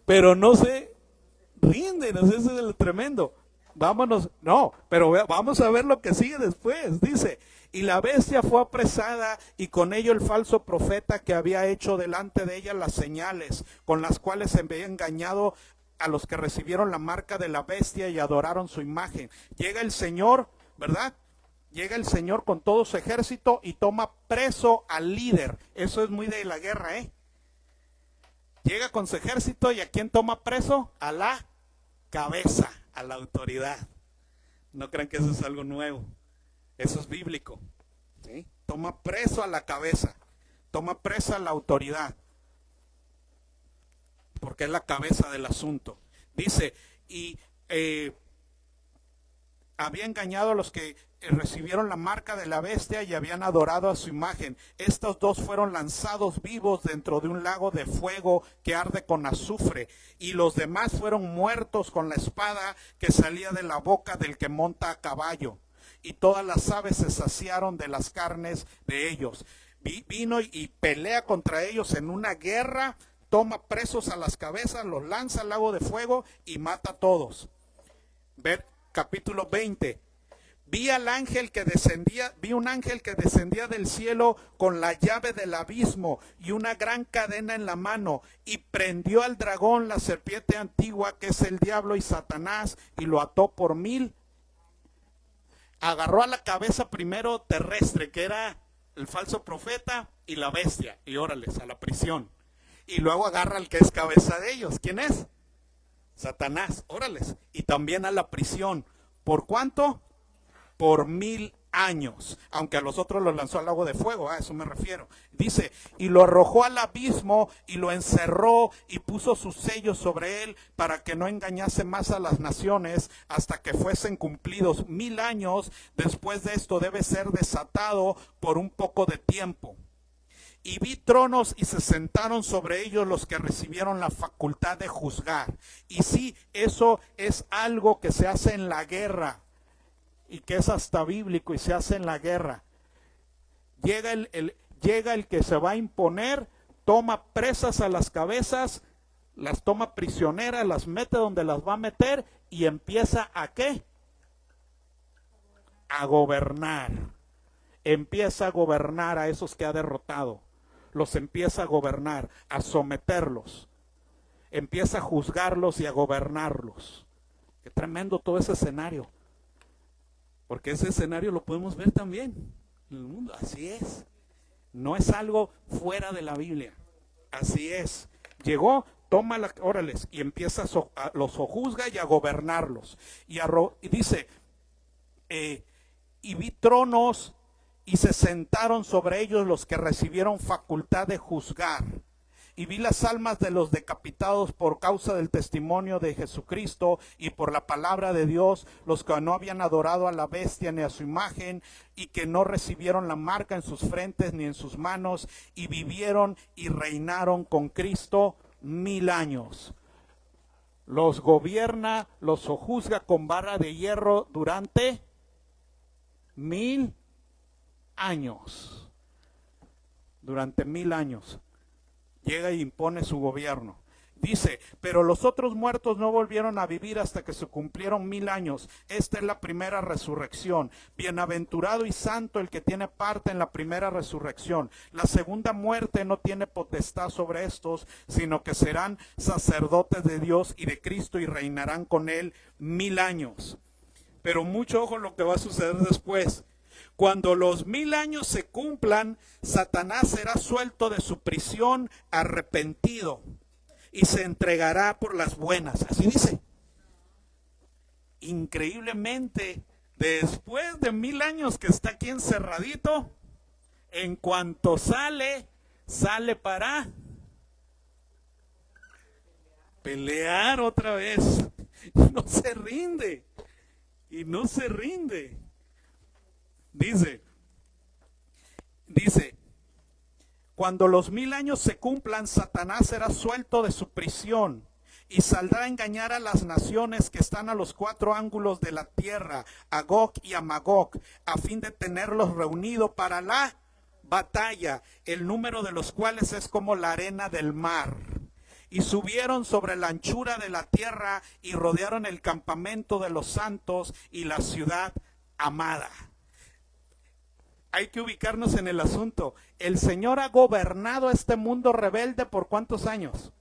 pero no se rinden, eso es lo tremendo. Vámonos, no, pero vamos a ver lo que sigue después. Dice, y la bestia fue apresada y con ello el falso profeta que había hecho delante de ella las señales con las cuales se había engañado a los que recibieron la marca de la bestia y adoraron su imagen. Llega el Señor, ¿verdad? Llega el Señor con todo su ejército y toma preso al líder. Eso es muy de la guerra, ¿eh? Llega con su ejército y ¿a quién toma preso? A la cabeza, a la autoridad. No crean que eso es algo nuevo. Eso es bíblico. ¿Sí? Toma preso a la cabeza. Toma presa a la autoridad. Porque es la cabeza del asunto. Dice, y había engañado a los que recibieron la marca de la bestia y habían adorado a su imagen. Estos dos fueron lanzados vivos dentro de un lago de fuego que arde con azufre, y los demás fueron muertos con la espada que salía de la boca del que monta a caballo. Y todas las aves se saciaron de las carnes de ellos. Vino y pelea contra ellos en una guerra. Toma presos a las cabezas, los lanza al lago de fuego y mata a todos. Ver capítulo 20. Vi un ángel que descendía del cielo con la llave del abismo y una gran cadena en la mano, y prendió al dragón, la serpiente antigua, que es el diablo y Satanás, y lo ató por 1000. Agarró a la cabeza primero terrestre, que era el falso profeta, y la bestia, y órales, a la prisión. Y luego agarra al que es cabeza de ellos. ¿Quién es? Satanás, órales. Y también a la prisión. ¿Por cuánto? Por 1000 años. Aunque a los otros los lanzó al lago de fuego, a eso me refiero. Dice, y lo arrojó al abismo y lo encerró y puso sus sellos sobre él para que no engañase más a las naciones hasta que fuesen cumplidos 1000 años. Después de esto debe ser desatado por un poco de tiempo. Y vi tronos y se sentaron sobre ellos los que recibieron la facultad de juzgar. Y sí, eso es algo que se hace en la guerra y que es hasta bíblico y se hace en la guerra. Llega el que se va a imponer, toma presas a las cabezas, las toma prisioneras, las mete donde las va a meter y empieza ¿a qué? A gobernar. Empieza a gobernar a esos que ha derrotado. Los empieza a gobernar, a someterlos. Empieza a juzgarlos y a gobernarlos. Qué tremendo todo ese escenario. Porque ese escenario lo podemos ver también en el mundo. Así es. No es algo fuera de la Biblia. Así es. Llegó, toma la, órales, y empieza los sojuzga y a gobernarlos. Y dice, y vi tronos y se sentaron sobre ellos los que recibieron facultad de juzgar. Y vi las almas de los decapitados por causa del testimonio de Jesucristo y por la palabra de Dios, los que no habían adorado a la bestia ni a su imagen, y que no recibieron la marca en sus frentes ni en sus manos, y vivieron y reinaron con Cristo 1000 años. Los gobierna, los sojuzga con vara de hierro durante 1000 años. Durante 1000 años. Llega y impone su gobierno. Dice, pero los otros muertos no volvieron a vivir hasta que se cumplieron 1000 años. Esta es la primera resurrección. Bienaventurado y santo el que tiene parte en la primera resurrección. La segunda muerte no tiene potestad sobre estos, sino que serán sacerdotes de Dios y de Cristo y reinarán con él 1000 años. Pero mucho ojo lo que va a suceder después. Cuando los 1000 años se cumplan, Satanás será suelto de su prisión arrepentido y se entregará por las buenas. Así dice. Increíblemente, después de 1000 años que está aquí encerradito, en cuanto sale para pelear otra vez. No se rinde. Y no se rinde. Dice, cuando los 1000 años se cumplan, Satanás será suelto de su prisión y saldrá a engañar a las naciones que están a los 4 ángulos de la tierra, a Gog y a Magog, a fin de tenerlos reunidos para la batalla, el número de los cuales es como la arena del mar. Y subieron sobre la anchura de la tierra y rodearon el campamento de los santos y la ciudad amada. Hay que ubicarnos en el asunto. El Señor ha gobernado este mundo rebelde por ¿cuántos años?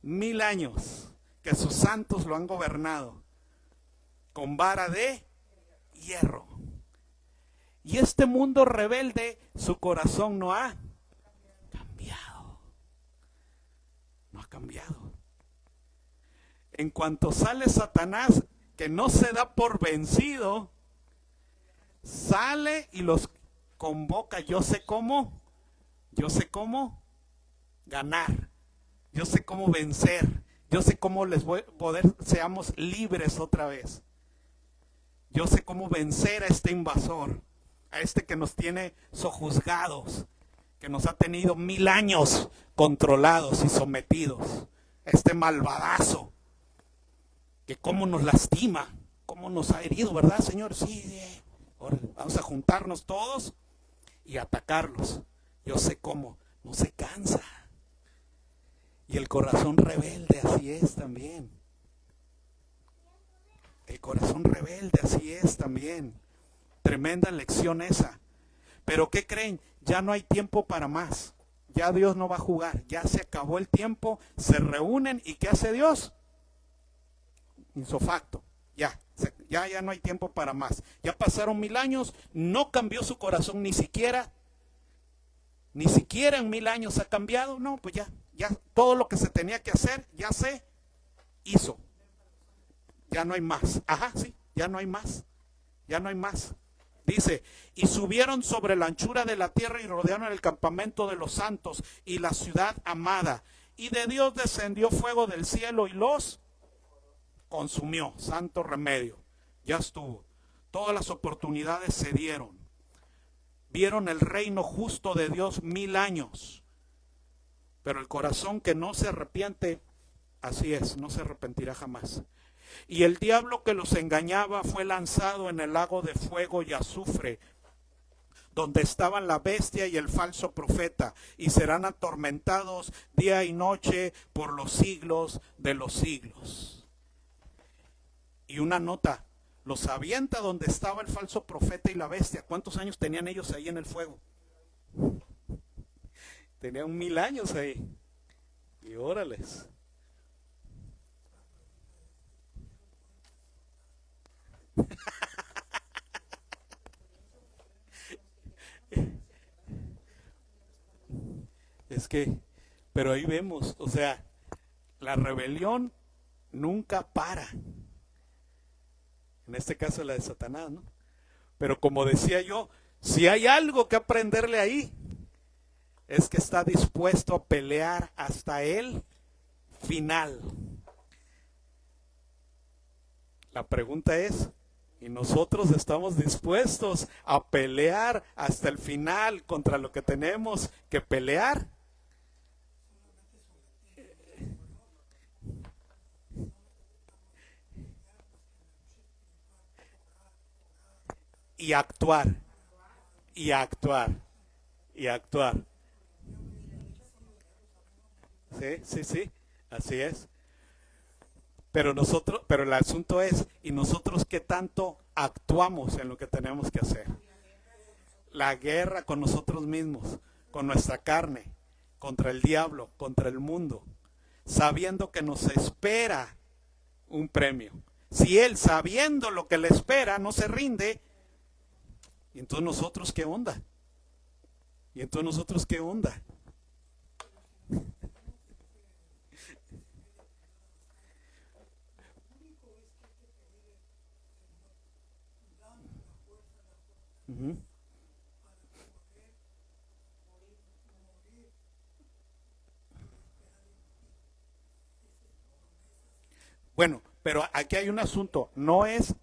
1000 años. Que sus santos lo han gobernado. Con vara de hierro. Y este mundo rebelde, su corazón no ha cambiado. No ha cambiado. En cuanto sale Satanás, que no se da por vencido, sale y los convoca. Yo sé cómo ganar, yo sé cómo vencer, yo sé cómo les voy a poder, seamos libres otra vez. Yo sé cómo vencer a este invasor, a este que nos tiene sojuzgados, que nos ha tenido 1000 años controlados y sometidos, a este malvadazo, que cómo nos lastima, cómo nos ha herido, ¿verdad, Señor? Sí, vamos a juntarnos todos y atacarlos. Yo sé cómo, no se cansa. Y el corazón rebelde así es también. El corazón rebelde así es también. Tremenda lección esa. Pero ¿qué creen? Ya no hay tiempo para más. Ya Dios no va a jugar. Ya se acabó el tiempo. Se reúnen y ¿qué hace Dios? Insofacto. Ya no hay tiempo para más. Ya pasaron 1000 años. No cambió su corazón ni siquiera en 1000 años ha cambiado. No, pues ya todo lo que se tenía que hacer ya se hizo. Ya no hay más. Ajá, sí, ya no hay más. Ya no hay más. Dice, y subieron sobre la anchura de la tierra y rodearon el campamento de los santos y la ciudad amada. Y de Dios descendió fuego del cielo y los consumió. Santo remedio. Ya estuvo. Todas las oportunidades se dieron. Vieron el reino justo de Dios 1000 años. Pero el corazón que no se arrepiente, así es, no se arrepentirá jamás. Y el diablo que los engañaba fue lanzado en el lago de fuego y azufre, donde estaban la bestia y el falso profeta, y serán atormentados día y noche por los siglos de los siglos. Y una nota, los avienta donde estaba el falso profeta y la bestia. ¿Cuántos años tenían ellos ahí en el fuego? Tenían 1000 años ahí. Y órales. Es que, pero ahí vemos, o sea, la rebelión nunca para. En este caso la de Satanás, ¿no? Pero como decía yo, si hay algo que aprenderle ahí, es que está dispuesto a pelear hasta el final. La pregunta es, ¿y nosotros estamos dispuestos a pelear hasta el final contra lo que tenemos que pelear? Y actuar, y actuar, y actuar. Sí, así es. Pero el asunto es, ¿y nosotros qué tanto actuamos en lo que tenemos que hacer? La guerra con nosotros mismos, con nuestra carne, contra el diablo, contra el mundo, sabiendo que nos espera un premio. Si él, sabiendo lo que le espera, no se rinde, ¿y entonces nosotros qué onda? ¿Y entonces nosotros qué onda? Uh-huh. Bueno, pero aquí hay un asunto. No es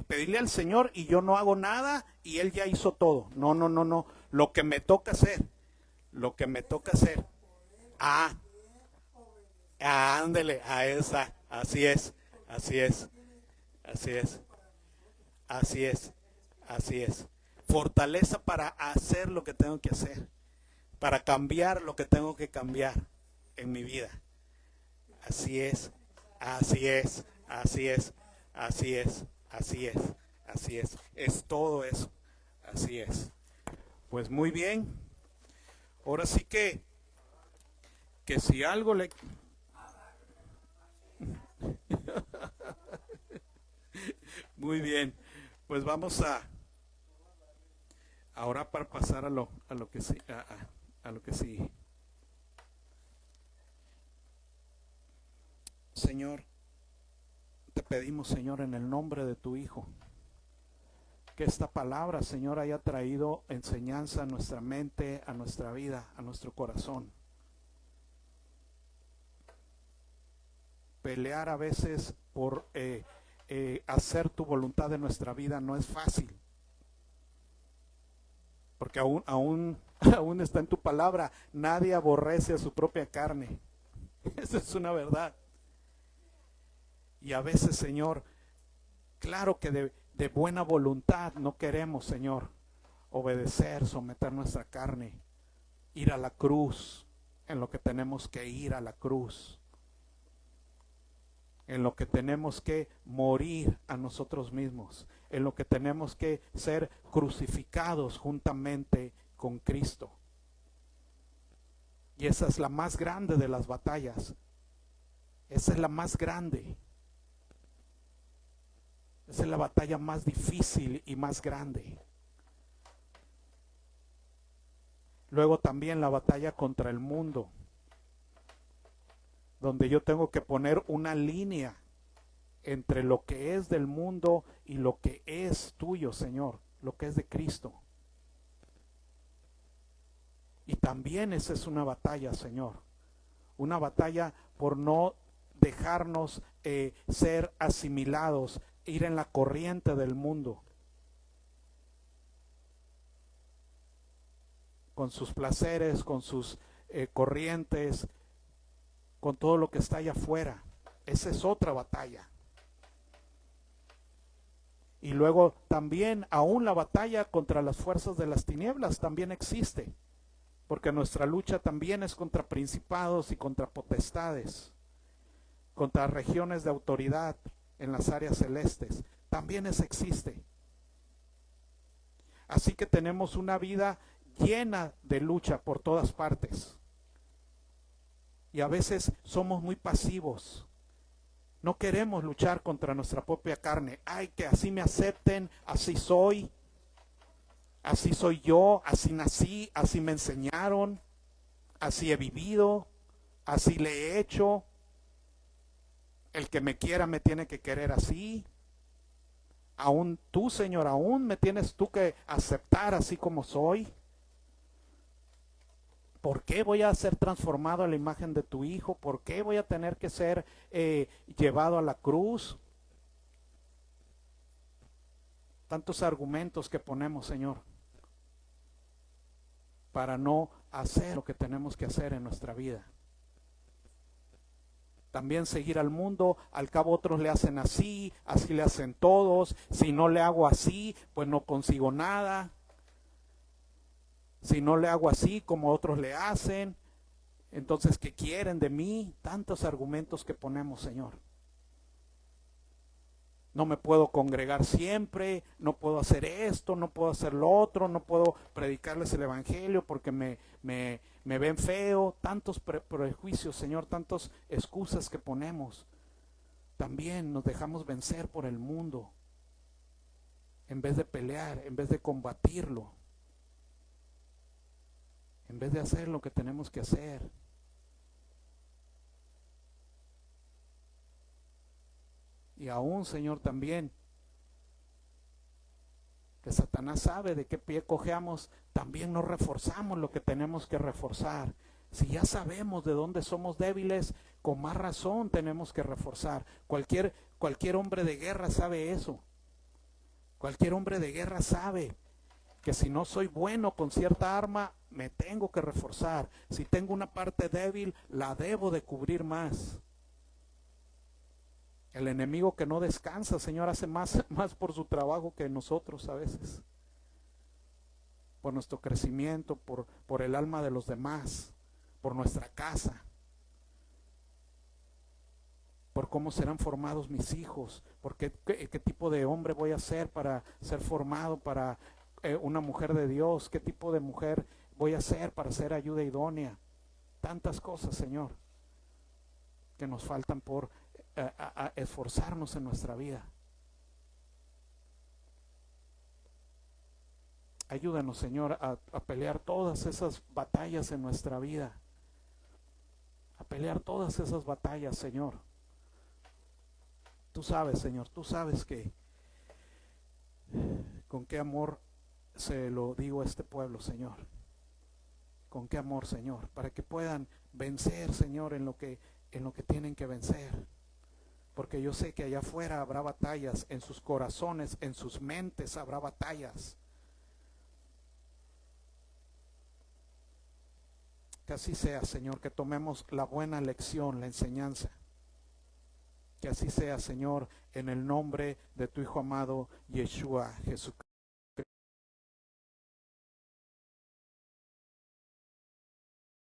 pedirle al Señor y yo no hago nada y Él ya hizo todo. No, no, no, no. Lo que me toca hacer. Lo que me toca hacer. Ah, ándele, a esa. Así es. Así es. Así es. Así es. Así es. Fortaleza para hacer lo que tengo que hacer. Para cambiar lo que tengo que cambiar en mi vida. Así es. Así es, así es, así es, así es, así es. Es todo eso. Así es. Pues muy bien. Ahora sí que si algo le... Muy bien. Pues vamos a orar para pasar a lo que sí, a lo que sí. Señor, te pedimos, Señor, en el nombre de tu Hijo, que esta palabra, Señor, haya traído enseñanza a nuestra mente, a nuestra vida, a nuestro corazón. Pelear a veces por hacer tu voluntad en nuestra vida no es fácil, porque aún está en tu palabra, nadie aborrece a su propia carne. Esa es una verdad. Y a veces, Señor, claro que de buena voluntad no queremos, Señor, obedecer, someter nuestra carne, ir a la cruz, en lo que tenemos que ir a la cruz, en lo que tenemos que morir a nosotros mismos, en lo que tenemos que ser crucificados juntamente con Cristo. Y esa es la más grande de las batallas. Esa es la más grande. Esa es la batalla más difícil y más grande. Luego también la batalla contra el mundo, donde yo tengo que poner una línea entre lo que es del mundo y lo que es tuyo, Señor, lo que es de Cristo. Y también esa es una batalla, Señor. Una batalla por no dejarnos ser asimilados, ir en la corriente del mundo, con sus placeres, con sus corrientes, con todo lo que está allá afuera. Esa es otra batalla. Y luego también, aún la batalla contra las fuerzas de las tinieblas también existe, porque nuestra lucha también es contra principados y contra potestades, contra regiones de autoridad en las áreas celestes. También existe. Así que tenemos una vida llena de lucha por todas partes. Y a veces somos muy pasivos. No queremos luchar contra nuestra propia carne. Ay, que así me acepten, así soy yo, así nací, así me enseñaron, así he vivido, así le he hecho. El que me quiera me tiene que querer así. Aún tú, Señor, aún me tienes tú que aceptar así como soy. ¿Por qué voy a ser transformado a la imagen de tu Hijo? ¿Por qué voy a tener que ser llevado a la cruz? Tantos argumentos que ponemos, Señor, para no hacer lo que tenemos que hacer en nuestra vida. También seguir al mundo, al cabo otros le hacen así, así le hacen todos. Si no le hago así, pues no consigo nada. Si no le hago así como otros le hacen, entonces ¿qué quieren de mí? Tantos argumentos que ponemos, Señor. No me puedo congregar siempre, no puedo hacer esto, no puedo hacer lo otro, no puedo predicarles el evangelio porque me ven feo. Tantos prejuicios, Señor, tantas excusas que ponemos. También nos dejamos vencer por el mundo en vez de pelear, en vez de combatirlo, en vez de hacer lo que tenemos que hacer. Y aún, Señor, también, que Satanás sabe de qué pie cojeamos, también nos reforzamos lo que tenemos que reforzar. Si ya sabemos de dónde somos débiles, con más razón tenemos que reforzar. Cualquier hombre de guerra sabe eso. Cualquier hombre de guerra sabe que si no soy bueno con cierta arma, me tengo que reforzar. Si tengo una parte débil, la debo de cubrir más. El enemigo que no descansa, Señor, hace más por su trabajo que nosotros a veces. Por nuestro crecimiento, por el alma de los demás, por nuestra casa, por cómo serán formados mis hijos, por qué tipo de hombre voy a ser para ser formado para una mujer de Dios, qué tipo de mujer voy a ser para ser ayuda idónea. Tantas cosas, Señor, que nos faltan por a esforzarnos en nuestra vida. Ayúdanos, Señor, a pelear todas esas batallas en nuestra vida. A pelear todas esas batallas, Señor. Tú sabes, Señor, tú sabes que con qué amor se lo digo a este pueblo, Señor. Con qué amor, Señor, para que puedan vencer, Señor, en lo que tienen que vencer. Porque yo sé que allá afuera habrá batallas, en sus corazones, en sus mentes habrá batallas. Que así sea, Señor, que tomemos la buena lección, la enseñanza. Que así sea, Señor, en el nombre de tu Hijo amado, Yeshua Jesucristo.